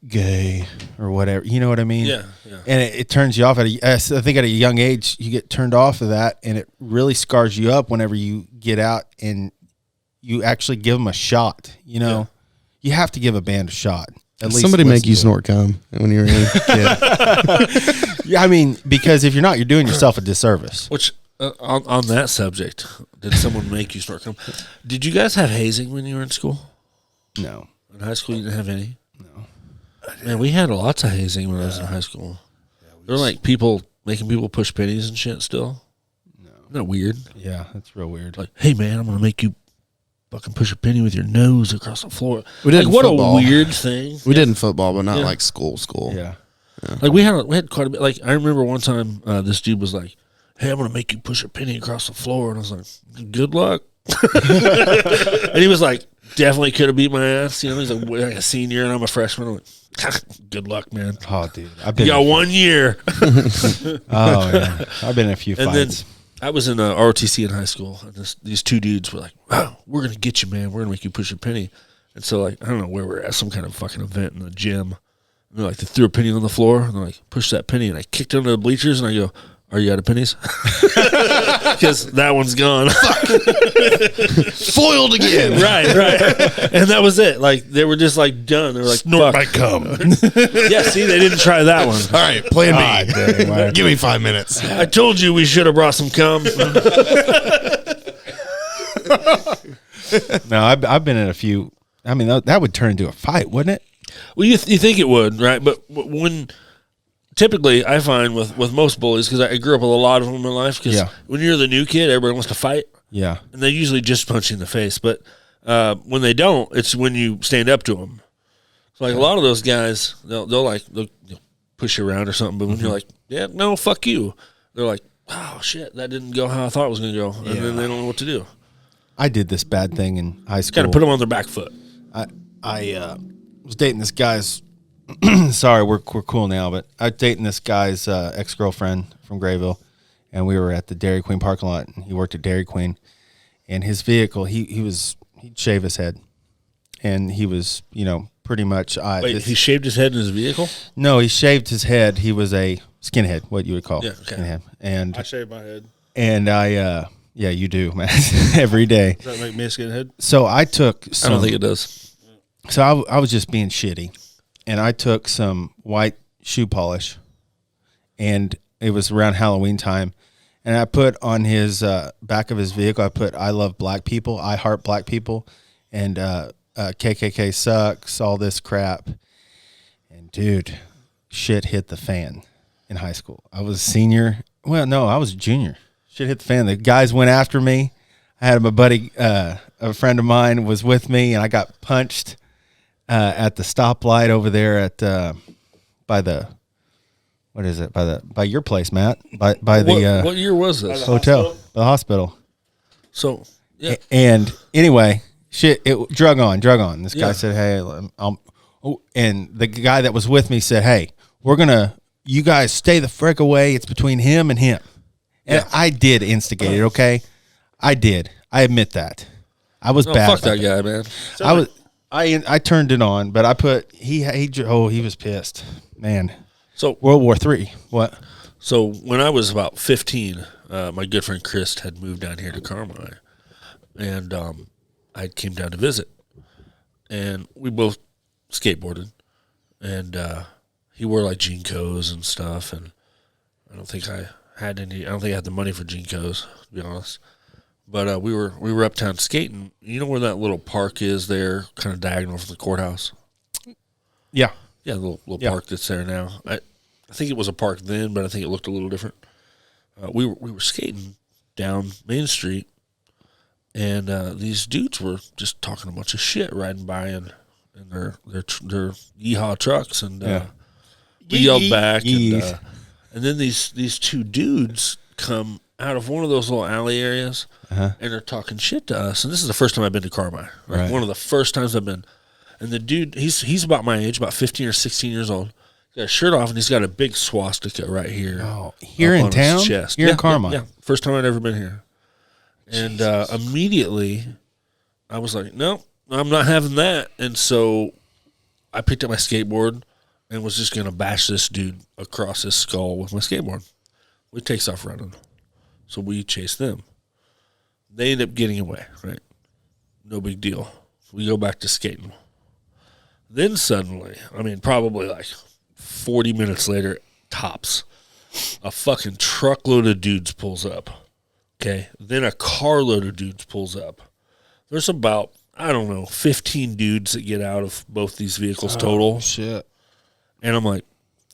gay or whatever. You know what I mean? Yeah, yeah. And it turns you off I think at a young age you get turned off of that, and it really scars you up whenever you get out and you actually give them a shot. You have to give a band a shot. At least Somebody make listen you to it. snort cum when you were a kid. Yeah, I mean, because if you're not, you're doing yourself a disservice. Which, on that subject, did someone make you snort cum? Did you guys have hazing when you were in school? No. In high school, you didn't have any? No. Man, we had lots of hazing when I was in high school. There were like people making people push pennies and shit still. No. Isn't that weird? Yeah, that's real weird. Like, hey, man, I'm going to make you fucking push a penny with your nose across the floor. We did like, what football. a weird thing. We did in football, but not Yeah. like school. Yeah. Like we had quite a bit. Like I remember one time this dude was like, "Hey, I'm gonna make you push a penny across the floor," and I was like, "Good luck." And he was like, "Definitely could have beat my ass." You know, he's like a senior and I'm a freshman. I'm like, "Good luck, man." Oh, dude, You got 1 year. Oh, yeah. I've been in a few And fights. then I was in ROTC in high school, and these two dudes were like, "Wow, we're gonna get you, man. We're gonna make you push a penny." And so, like, I don't know where we're at, some kind of fucking event in the gym. And they're like, they threw a penny on the floor, and they're like, "Push that penny." And I kicked under the bleachers, and I go, "Are you out of pennies?" Because that one's gone. Foiled again. Right. And that was it. Like, they were just like done. They were like, Snort my "Fuck." cum. Yeah, see, they didn't try that one. All right, plan B. dang, man. Give me 5 minutes. I told you we should have brought some cum. No, I've been in a few. I mean, that would turn into a fight, wouldn't it? Well, you think it would, right? But when typically I find with most bullies, because I grew up with a lot of them in my life, because Yeah. when you're the new kid, everybody wants to fight, Yeah. and they usually just punch you in the face. But when they don't, it's when you stand up to them. So like a lot of those guys, they'll push you around or something, but when you're like, "Yeah, no, fuck you," they're like, "Oh shit, that didn't go how I thought it was going to go," and then they don't know what to do. I did this bad thing in high school. Got to put them on their back foot. I was dating this guy's. Sorry, we're cool now, but I was dating this guy's ex-girlfriend from Grayville, and we were at the Dairy Queen parking lot, and he worked at Dairy Queen, and his vehicle, he'd shave his head, and he was, pretty much. Wait, he shaved his head in his vehicle? No, he shaved his head. He was a skinhead, what you would call skinhead, and I shave my head. yeah, you do, man, every day. Does that make me a skinhead? So I took. I don't think it does. So I was just being shitty, and I took some white shoe polish, and it was around Halloween time, and I put on his back of his vehicle, I put "I love black people, I heart black people," and KKK sucks, all this crap. And dude, shit hit the fan in high school. I was a senior. Well, no, I was a junior. Shit hit the fan. The guys went after me. I had my buddy, a friend of mine was with me, and I got punched at the stoplight over there at by the, what is it, by your place, Matt, by the What year was this? hotel, the hospital. So, yeah. And anyway, shit, it drug on. This guy Yeah. said, "Hey, and the guy that was with me said, "Hey, you guys stay the frick away. It's between him and him." And I did instigate it. Okay, I did. I admit that. I was bad. Fuck that guy, man. I turned it on, but I put he was pissed, man. So World War III. What? So when I was about 15, my good friend Chris had moved down here to Carmine, and I came down to visit, and we both skateboarded, and he wore like Jinkos and stuff, and I don't think I had the money for Jinkos, to be honest. But we were uptown skating. You know where that little park is there, kind of diagonal from the courthouse? Yeah. Yeah, the little park that's there now. I think it was a park then, but I think it looked a little different. We were skating down Main Street, and these dudes were just talking a bunch of shit riding by in their yeehaw trucks, and we yelled back, and then these two dudes come out of one of those little alley areas, and they're talking shit to us. And this is the first time I've been to Carmine. Right? One of the first times I've been. And the dude, he's about my age, about 15 or 16 years old. He's got a shirt off, and he's got a big swastika right here. Oh, here in on his town? chest. Here in Carmine? Yeah, first time I'd ever been here. And immediately, I was like, no, I'm not having that. And so I picked up my skateboard and was just going to bash this dude across his skull with my skateboard. He takes off running. So we chase them. They end up getting away, right? No big deal. We go back to skating. Then suddenly, probably like 40 minutes later, tops, a fucking truckload of dudes pulls up. Okay. Then a carload of dudes pulls up. There's about, 15 dudes that get out of both these vehicles total. Shit. And I'm like,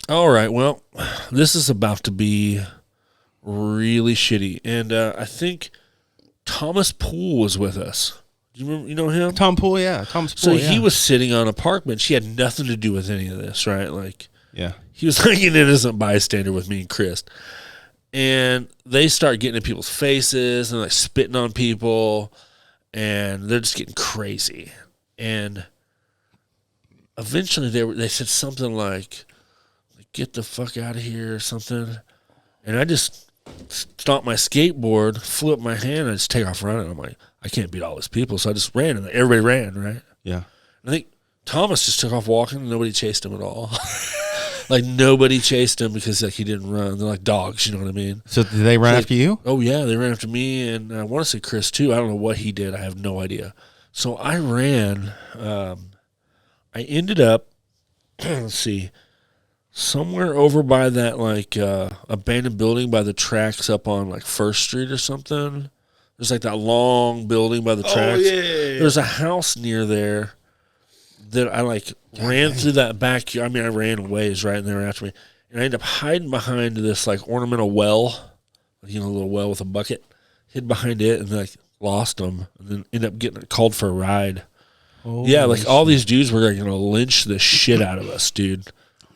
all right, well, this is about to be really shitty. And I think Thomas Poole was with us. Do you remember? You know him? Tom Poole, yeah. Thomas So Poole, he was sitting on a park bench. He had nothing to do with any of this, right? Like, yeah. he was like an innocent bystander with me and Chris. And they start getting in people's faces and like spitting on people, and they're just getting crazy. And eventually they said something like, "Get the fuck out of here" or something. And I just stomped my skateboard, flew up my hand, and I just take off running. I'm like, I can't beat all these people, so I just ran, and everybody ran, right? Yeah. I think Thomas just took off walking, and nobody chased him at all. Like, nobody chased him because like he didn't run. They're like dogs, you know what I mean? So did they run after you? Oh, yeah, they ran after me, and I want to say Chris, too. I don't know what he did. I have no idea. So I ran. I ended up, let's see, somewhere over by that, like, abandoned building by the tracks up on, like, First Street or something. There's, like, that long building by the tracks. yeah. There's a house near there that I, like, ran through that backyard. I mean, I ran a ways, right, and they were after me. And I ended up hiding behind this, like, ornamental well, you know, a little well with a bucket. Hid behind it and, like, lost them. And then ended up getting called for a ride. Yeah, like, all these dudes were, like, going to lynch the shit out of us, dude.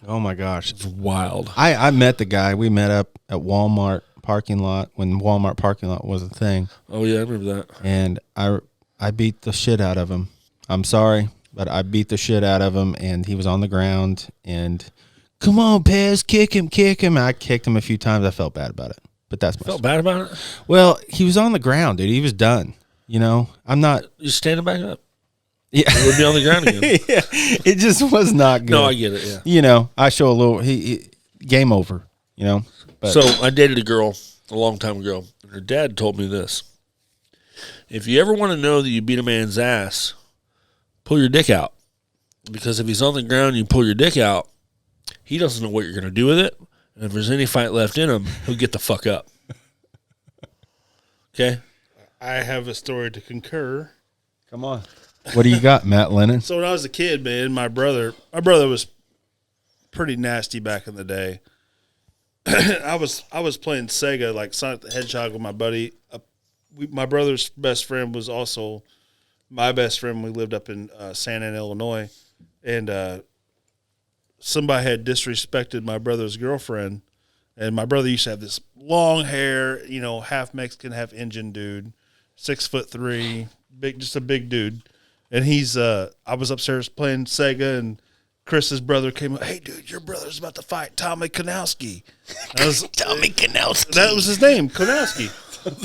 Oh, my gosh. It's wild. I met the guy. We met up at Walmart parking lot when Walmart parking lot was a thing. Oh, yeah, I remember that. And I beat the shit out of him. I'm sorry, but I beat the shit out of him, and he was on the ground, and come on, Pez, kick him. I kicked him a few times. I felt bad about it, but that's my Felt bad about it? Well, he was on the ground, dude. He was done. You know, I'm not. You standing back up. Yeah, It would be on the ground again. yeah, it just was not good. No, I get it, yeah. You know, I show a little. He game over. You know. But, So I dated a girl a long time ago, and her dad told me this. If you ever want to know that you beat a man's ass, pull your dick out. Because if he's on the ground and you pull your dick out, he doesn't know what you're going to do with it. And if there's any fight left in him, he'll get the fuck up. Okay? I have a story to concur. come on. What do you got, Matt Lennon? So when I was a kid, man, my brother was pretty nasty back in the day. I was playing Sega, like Sonic the Hedgehog with my buddy. My brother's best friend was also my best friend. We lived up in Santa Ana, Illinois, and somebody had disrespected my brother's girlfriend. And my brother used to have this long hair, you know, half Mexican, half Indian dude, 6'3", just a big dude. And I was upstairs playing Sega, and Chris's brother came up. Hey, dude, your brother's about to fight Tommy Kanowski. Tommy Kanowski. That was his name, Kanowski.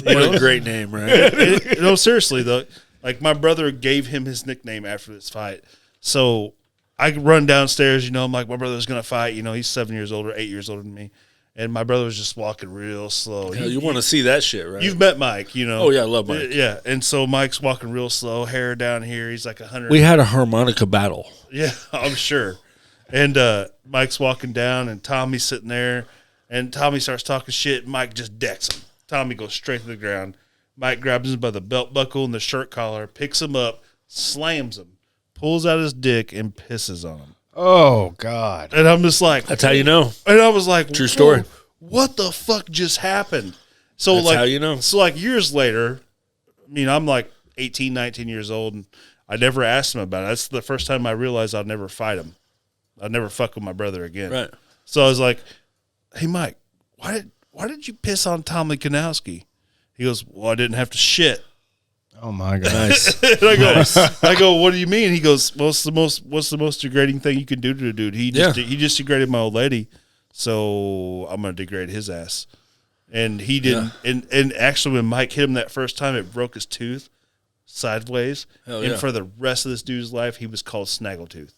What a great name, right? No, seriously, though. Like, my brother gave him his nickname after this fight. So I run downstairs, you know, I'm like, my brother's going to fight. You know, he's 7 years older, 8 years older than me. And my brother was just walking real slow. Hell, you want to see that shit, right? You've met Mike, you know. Oh, yeah, I love Mike. Yeah, and so Mike's walking real slow, hair down here. He's like 100. We had a harmonica battle. Yeah, I'm sure. And Mike's walking down, and Tommy's sitting there, and Tommy starts talking shit. Mike just decks him. Tommy goes straight to the ground. Mike grabs him by the belt buckle and the shirt collar, picks him up, slams him, pulls out his dick, and pisses on him. Oh God! And I'm just like, That's how you know. and I was like, True story. "Whoa, what the fuck just happened?" So That's like, how you know. So like years later, I mean, I'm like 18, 19 years old, and I never asked him about it. That's the first time I realized I'd never fight him. I'd never fuck with my brother again. Right. So I was like, "Hey, Mike, why did you piss on Tommy Kanowski?" He goes, "Well, I didn't have to shit." Oh my God! Nice. And I go, "What do you mean?" He goes, well, what's the most degrading thing you can do to a dude? He just degraded my old lady, so I'm gonna degrade his ass. And he didn't. Yeah. And actually, when Mike hit him that first time, it broke his tooth sideways. Hell and yeah. for the rest of this dude's life, he was called Snaggletooth.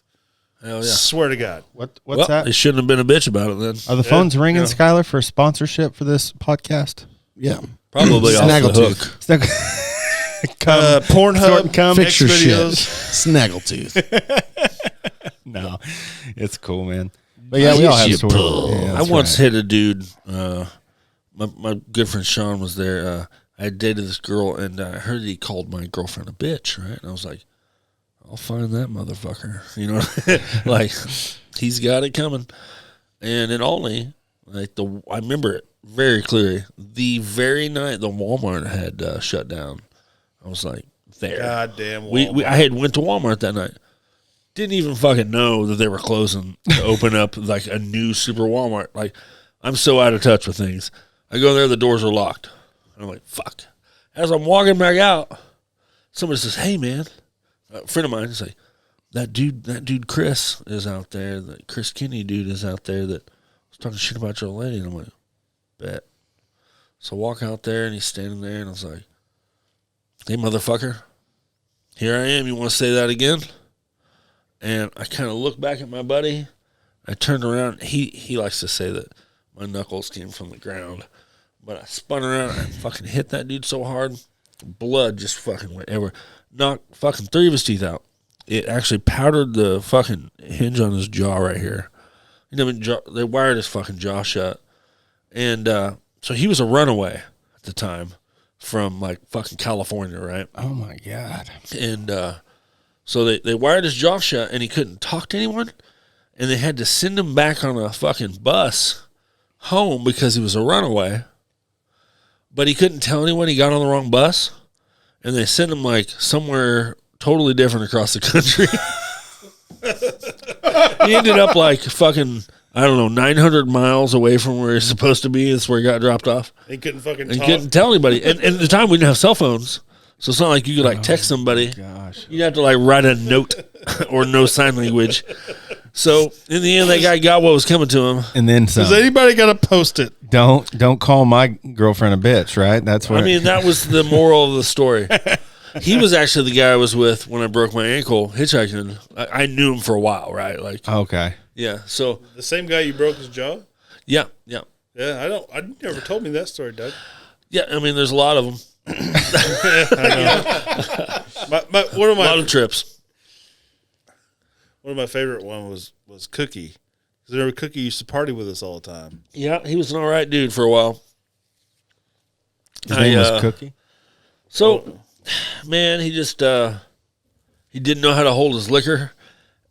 Hell yeah. Swear to God. What's that? They shouldn't have been a bitch about it then. Are the phones ringing, Skylar, for sponsorship for this podcast? Yeah. Probably off the Snaggletooth. hook. Pornhub, come Fix your shit. videos. Snaggletooth. No, it's cool, man. But yeah, we all have stories. Yeah, I that's once right. hit a dude. My good friend Sean was there. I had dated this girl, and I heard he called my girlfriend a bitch, right? And I was like, I'll find that motherfucker. You know, like, he's got it coming. And it only, like, I remember it very clearly. The very night the Walmart had shut down, I was like, there. Goddamn. I had went to Walmart that night. Didn't even fucking know that they were closing to open up like a new super Walmart. Like, I'm so out of touch with things. I go there, the doors are locked. And I'm like, fuck. As I'm walking back out, somebody says, hey, man. A friend of mine is like, that dude Chris is out there. That Chris Kinney dude is out there that was talking shit about your old lady. And I'm like, bet. So I walk out there, and he's standing there, and I was like, hey, motherfucker. Here I am. You want to say that again? And I kind of look back at my buddy. I turned around. He likes to say that my knuckles came from the ground. But I spun around and I fucking hit that dude so hard. Blood just fucking went everywhere. Knocked fucking 3 of his teeth out. It actually powdered the fucking hinge on his jaw right here. You know, they wired his fucking jaw shut. And so he was a runaway at the time from like fucking California, right? Oh my God. And so they wired his jaw shut and he couldn't talk to anyone. And they had to send him back on a fucking bus home because he was a runaway. But he couldn't tell anyone he got on the wrong bus. And they sent him like somewhere totally different across the country. He ended up like fucking, I don't know, 900 miles away from where he's supposed to be. That's where he got dropped off. He couldn't fucking And talk. couldn't tell anybody. And at the time, we didn't have cell phones. So it's not like you could like text somebody. Gosh. You'd have to like write a note or no sign language. So in the end, that guy got what was coming to him. And then some. Has anybody got to post it? Don't call my girlfriend a bitch, right? That's what I mean, that was the moral of the story. He was actually the guy I was with when I broke my ankle hitchhiking. I knew him for a while, right? Like, okay. yeah. So The same guy you broke his jaw? yeah. Yeah, I never told me that story, Doug. Yeah, I mean, there's a lot of them. One of A lot my of trips. favorite one was Cookie. Because Cookie used to party with us all the time. Yeah, he was an all right dude for a while. His name was Cookie. So, man, he just he didn't know how to hold his liquor,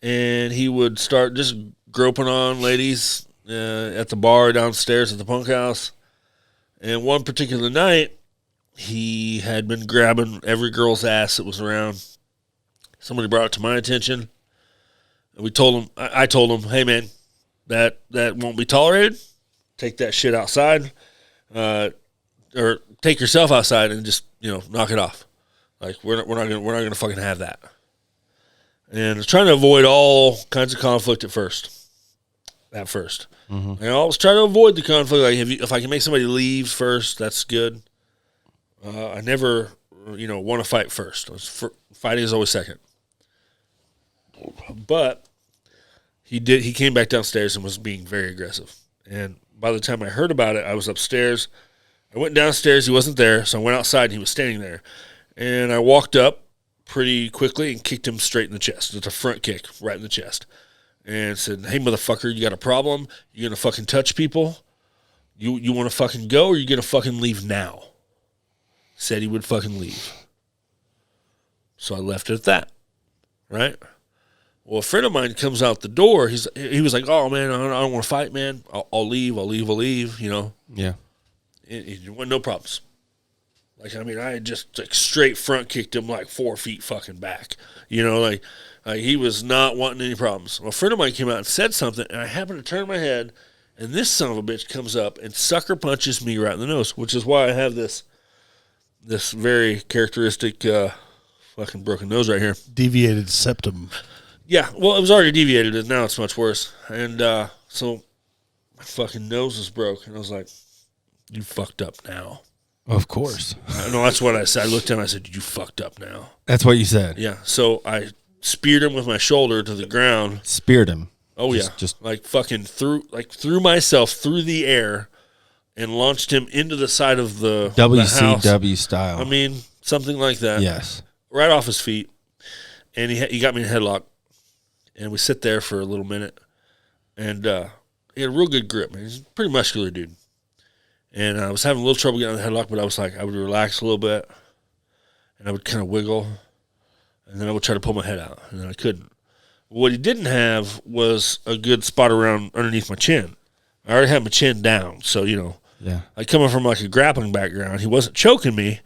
and he would start just groping on ladies at the bar downstairs at the punk house. And one particular night, he had been grabbing every girl's ass that was around. Somebody brought it to my attention, and we told him. I told him, "Hey, man, that won't be tolerated. Take that shit outside, or take yourself outside and just knock it off. Like we're not gonna fucking have that." And I was trying to avoid all kinds of conflict at first. And I always try to avoid the conflict. Like if I can make somebody leave first, that's good. I never want to fight first. Fighting is always second. But he came back downstairs and was being very aggressive. And by the time I heard about it, I was upstairs. I went downstairs. He wasn't there, so I went outside, and he was standing there. And I walked up pretty quickly and kicked him straight in the chest. It's a front kick right in the chest. And said, "Hey, motherfucker, you got a problem? You going to fucking touch people? You want to fucking go, or you going to fucking leave now?" Said he would fucking leave. So I left it at that, right? Well, a friend of mine comes out the door. He was like, "Oh, man, I don't want to fight, man. I'll leave, Yeah. It wasn't no problems. Like, I mean, I had just like straight front kicked him like 4 feet fucking back. Like he was not wanting any problems. Well, a friend of mine came out and said something, and I happened to turn my head, and this son of a bitch comes up and sucker punches me right in the nose, which is why I have this very characteristic fucking broken nose right here. Deviated septum. Yeah, well, it was already deviated, and now it's much worse. And so my fucking nose was broke, and I was like, "You fucked up now." Of course. I know that's what I said. I looked at him, I said, "You fucked up now." That's what you said. Yeah, so I speared him with my shoulder to the ground. Speared him. Oh, Just like fucking threw myself through the air and launched him into the side of the WCW house. style. I mean, something like that. Yes. Right off his feet. And he got me in a headlock. And we sit there for a little minute. And he had a real good grip, man. He's a pretty muscular dude. And I was having a little trouble getting on the headlock, but I was like, I would relax a little bit. And I would kind of wiggle. And then I would try to pull my head out. And then I couldn't. What he didn't have was a good spot around underneath my chin. I already had my chin down. So, Yeah. like coming from like a grappling background, he wasn't choking me,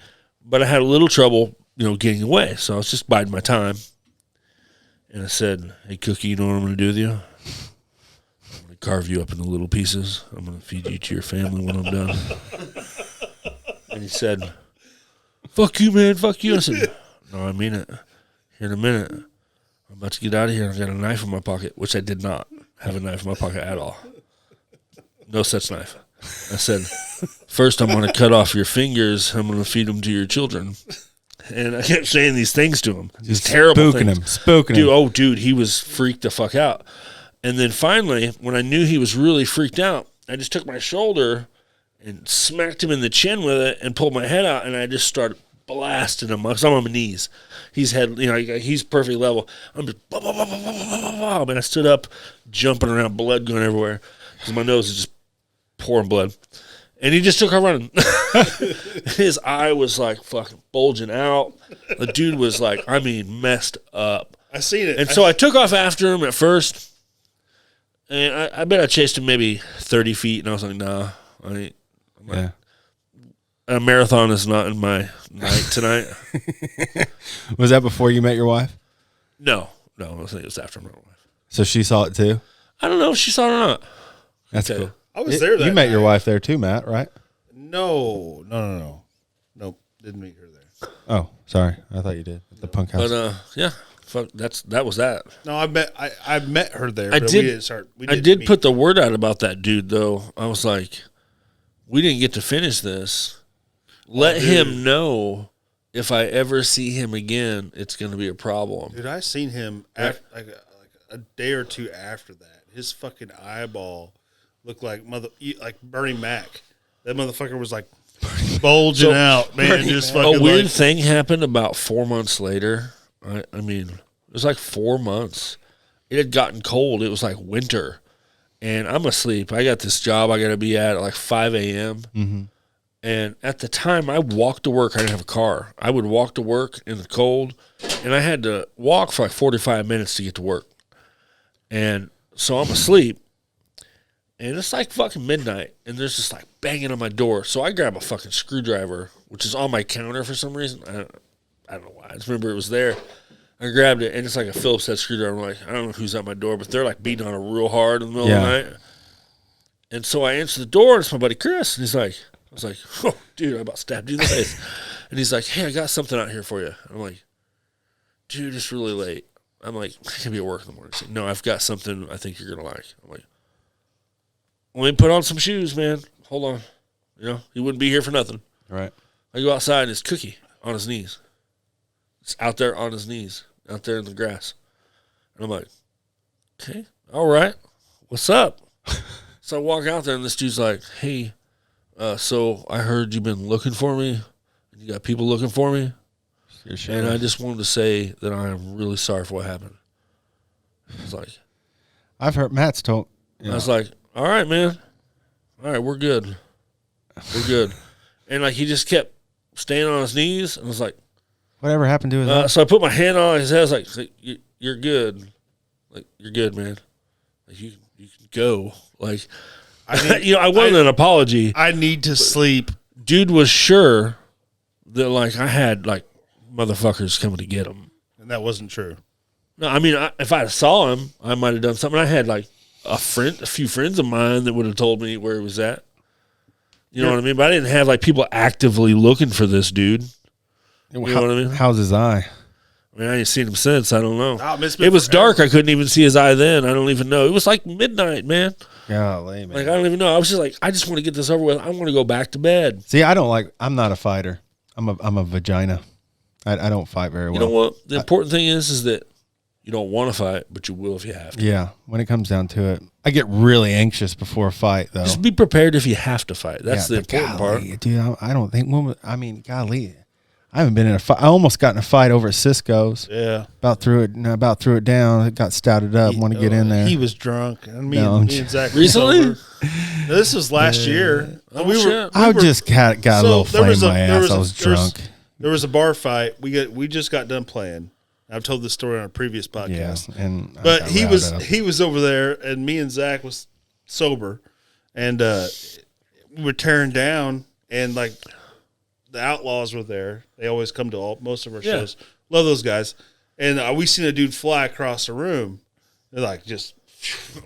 but I had a little trouble, getting away. So I was just biding my time. And I said, "Hey, Cookie, you know what I'm going to do with you? I'm going to carve you up into little pieces. I'm going to feed you to your family when I'm done." And he said, "Fuck you, man. Fuck you." I said, "No, I mean it. Here in a minute, I'm about to get out of here. I've got a knife in my pocket," which I did not have a knife in my pocket at all. No such knife. I said, "First, I'm going to cut off your fingers. I'm going to feed them to your children." And I kept saying these things to him. These terrible things. Spooking Dude, him. oh, dude, he was freaked the fuck out. And then finally, when I knew he was really freaked out, I just took my shoulder and smacked him in the chin with it and pulled my head out, and I just started blasting him. Because I'm on my knees. He's perfectly level. I'm just, bah, bah, bah, bah, bah, bah, bah, bah. And I stood up, jumping around, blood going everywhere, because my nose is just pouring blood. And he just took off running. His eye was like fucking bulging out. The dude was like, messed up. I seen it. And so I took off after him at first. And I bet I chased him maybe 30 feet. And I was like, nah. A marathon is not in my night tonight. Was that before you met your wife? No. I think it was after my wife. So she saw it too? I don't know if she saw it or not. That's Okay. cool. I was there that You met night. your wife there too, Matt, right? No. Nope, didn't meet her there. Oh, sorry. I thought you did at the punk house. But yeah, fuck, that was that. No, I met her there. I but did- We didn't start. We I didn't did meet. put the word out about that dude, though. I was like, we didn't get to finish this. Let him know if I ever see him again, it's going to be a problem. Dude, I seen him after, like a day or two after that. His fucking eyeball looked like Bernie Mac. That motherfucker was like bulging out, man. Just fucking A weird like, thing happened about 4 months later. I mean, it was like 4 months. It had gotten cold. It was like winter. And I'm asleep. I got this job I got to be at like 5 a.m. Mm-hmm. And at the time, I walked to work. I didn't have a car. I would walk to work in the cold, and I had to walk for like 45 minutes to get to work. And so I'm asleep, and it's like fucking midnight, and there's just like banging on my door. So I grab a fucking screwdriver, which is on my counter for some reason. I don't know why. I just remember it was there. I grabbed it, and it's like a Phillips head screwdriver. I'm like, I don't know who's at my door, but they're like beating on it real hard in the middle of the night. And so I answer the door, and it's my buddy Chris, and he's like, I was like, "Oh, dude, I about stabbed you in the face." And he's like, "Hey, I got something out here for you." I'm like, "Dude, it's really late." I'm like, "I can be at work in the morning." He's like, "No, I've got something I think you're going to like." I'm like, "Let me put on some shoes, man. Hold on." You know, he wouldn't be here for nothing. Right. I go outside, and it's Cookie on his knees. It's out there on his knees, out there in the grass. And I'm like, "Okay, all right. What's up?" So I walk out there, and this dude's like, "Hey, so I heard you've been looking for me, and you got people looking for me, and I just wanted to say that I am really sorry for what happened." I was like, I've heard Matt's told. I was like, "All right, man. All right, we're good. We're good." And like he just kept staying on his knees, and I was like, Whatever happened to his so I put my hand on his head. I was like, "You're good. Like you're good, man. Like you can go." Like, I wanted an apology. I need to sleep. Dude was sure that like I had like motherfuckers coming to get him. And that wasn't true. No, I mean, if I saw him, I might have done something. I had like a few friends of mine that would have told me where he was at. You know what I mean? But I didn't have like people actively looking for this dude. You know what I mean? How's his eye? I mean, I ain't seen him since. I don't know. Oh, it's been It was forever. dark. I couldn't even see his eye then. I don't even know. It was like midnight, man. Golly, man. Like I don't even know. I was just like, I just want to get this over with. I want to go back to bed. See, I'm not a fighter. I'm a vagina. I don't fight very well. You know what? The important thing is that you don't want to fight, but you will if you have to. Yeah, when it comes down to it, I get really anxious before a fight, though. Just be prepared if you have to fight. That's the but important golly, part. dude. I don't think women. I mean, golly, I haven't been in a fight. I almost got in a fight over at Cisco's. Yeah. About threw it down. It got stouted up. Want to get in there. He was drunk. And me No, and Zach were Recently? sober. No, this was last year. Oh, shit. I just got a little flame in my ass. I was drunk. There was a bar fight. We just got done playing. I've told this story on a previous podcast. Yeah, and I But got he riled up. was over there, and me and Zach was sober, and we were tearing down, and like the Outlaws were there. They always come to most of our shows. Love those guys. and we seen a dude fly across the room. They're like, just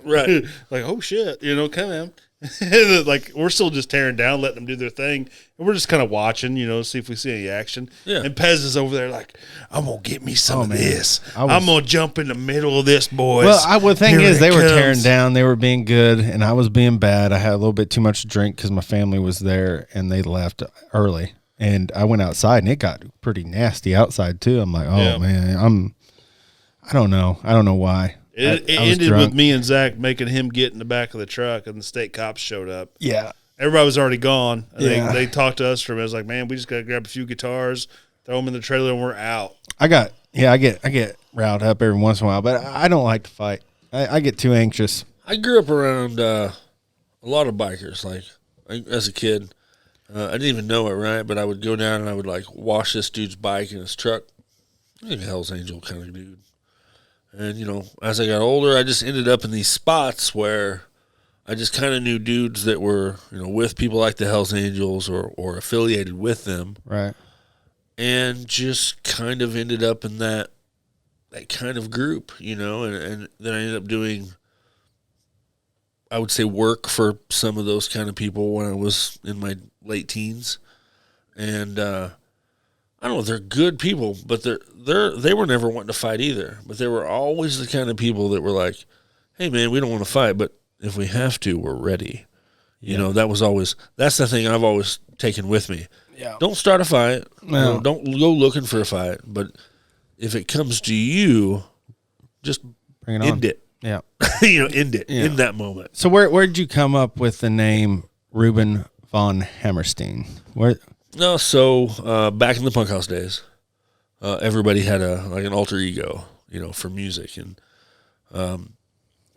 Right. like, oh shit, come in. And like we're still just tearing down, letting them do their thing, and we're just kind of watching, see if we see any action. Yeah. And Pez is over there like, I'm gonna get me some of man. this. I'm gonna jump in the middle of this, boys. Well, the thing Here is, it they were comes. tearing down. They were being good, and I was being bad. I had a little bit too much to drink because my family was there, and they left early. And I went outside, and it got pretty nasty outside too. I'm like, oh man, I don't know why. It I was ended drunk. with me and Zach making him get in the back of the truck, and the state cops showed up. Yeah. Everybody was already gone. And Yeah. they talked to us for a minute. I was like, man, we just got to grab a few guitars, throw them in the trailer, and we're out. I get riled up every once in a while, but I don't like to fight. I get too anxious. I grew up around a lot of bikers. As a kid, I didn't even know it, right? But I would go down and I would wash this dude's bike in his truck. Like a Hell's Angel kind of dude. And as I got older, I just ended up in these spots where I just kind of knew dudes that were with people like the Hell's Angels or affiliated with them. Right. And just kind of ended up in that kind of group, and then I ended up doing, I would say, work for some of those kind of people when I was in my late teens. And I don't know, they're good people, but they were never wanting to fight either. But they were always the kind of people that were like, hey man, we don't want to fight, but if we have to, we're ready. That's the thing I've always taken with me. Yeah. Don't start a fight. No. Don't go looking for a fight. But if it comes to you, just Bring it on. end it. Yeah. End it Yeah. in that moment. So where did you come up with the name Ruben von Hammerstein? Where? No, so back in the punk house days, everybody had an alter ego, for music, and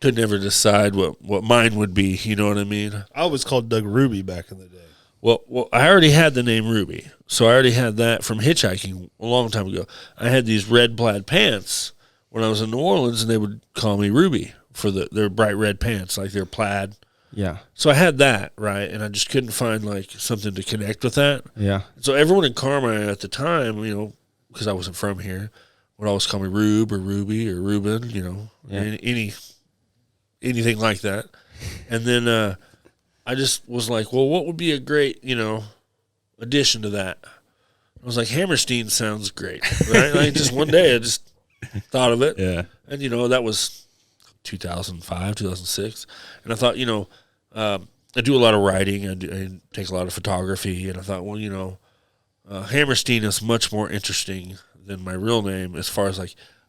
could never decide what mine would be. You know what I mean? I was called Doug Ruby back in the day. Well, I already had the name Ruby, so I already had that from hitchhiking a long time ago. I had these red plaid pants when I was in New Orleans, and they would call me Ruby for their bright red pants, like they're plaid. Yeah. So I had that, right, and I just couldn't find something to connect with that. Yeah. So everyone in Carmine at the time, because I wasn't from here, would always call me Rube or Ruby or Ruben, Yeah. anything like that. And then I just was like, well, what would be a great, addition to that? I was like, Hammerstein sounds great, right? Just one day I just thought of it. Yeah. And, that was 2005, 2006. And I thought, I do a lot of writing. I take a lot of photography. And I thought, well, Hammerstein is much more interesting than my real name as far as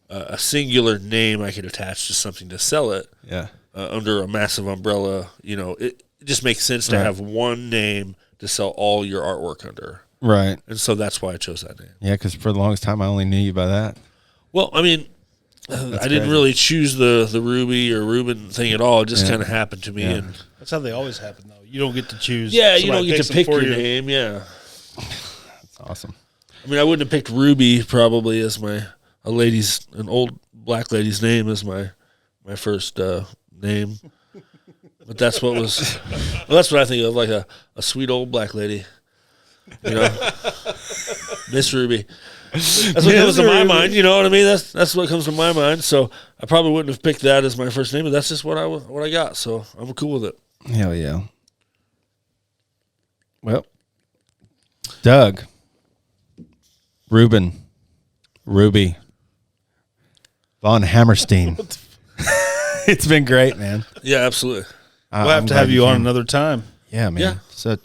a singular name I could attach to something to sell it. Yeah. Under a massive umbrella. It just makes sense to have one name to sell all your artwork under. Right. And so that's why I chose that name. Yeah, because for the longest time I only knew you by that. Well, I mean, I didn't really choose the Ruby or Ruben thing at all. It just kind of happened to me. Yeah. And That's how they always happen, though. You don't get to choose. yeah, you Somebody don't get picks to them pick for your you. name. Yeah. That's awesome. I mean, I wouldn't have picked Ruby probably as an old black lady's name as my first name. But that's what that's what I think of, like a sweet old black lady. Miss Ruby. That's what comes to my mind, you know what I mean? That's what comes to my mind. So I probably wouldn't have picked that as my first name, but that's just what I got. So I'm cool with it. Hell yeah. Well, Doug, Ruben, Ruby, Von Hammerstein. It's been great, man. Yeah, absolutely. We'll have to have you on another time. Yeah, man. Yeah. So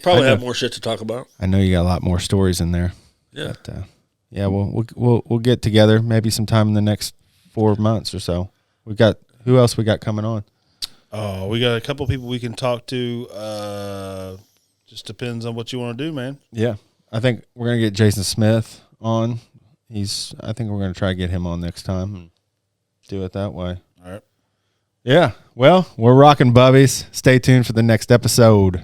Probably have more shit to talk about. I know you got a lot more stories in there. Yeah. But, yeah, we'll get together maybe sometime in the next 4 months or so. Who else we got coming on? Oh, we got a couple people we can talk to. Just depends on what you want to do, man. Yeah, I think we're gonna get Jason Smith on. I think we're gonna try to get him on next time and do it that way. All right. Yeah. Well, we're rocking Bubbies. Stay tuned for the next episode.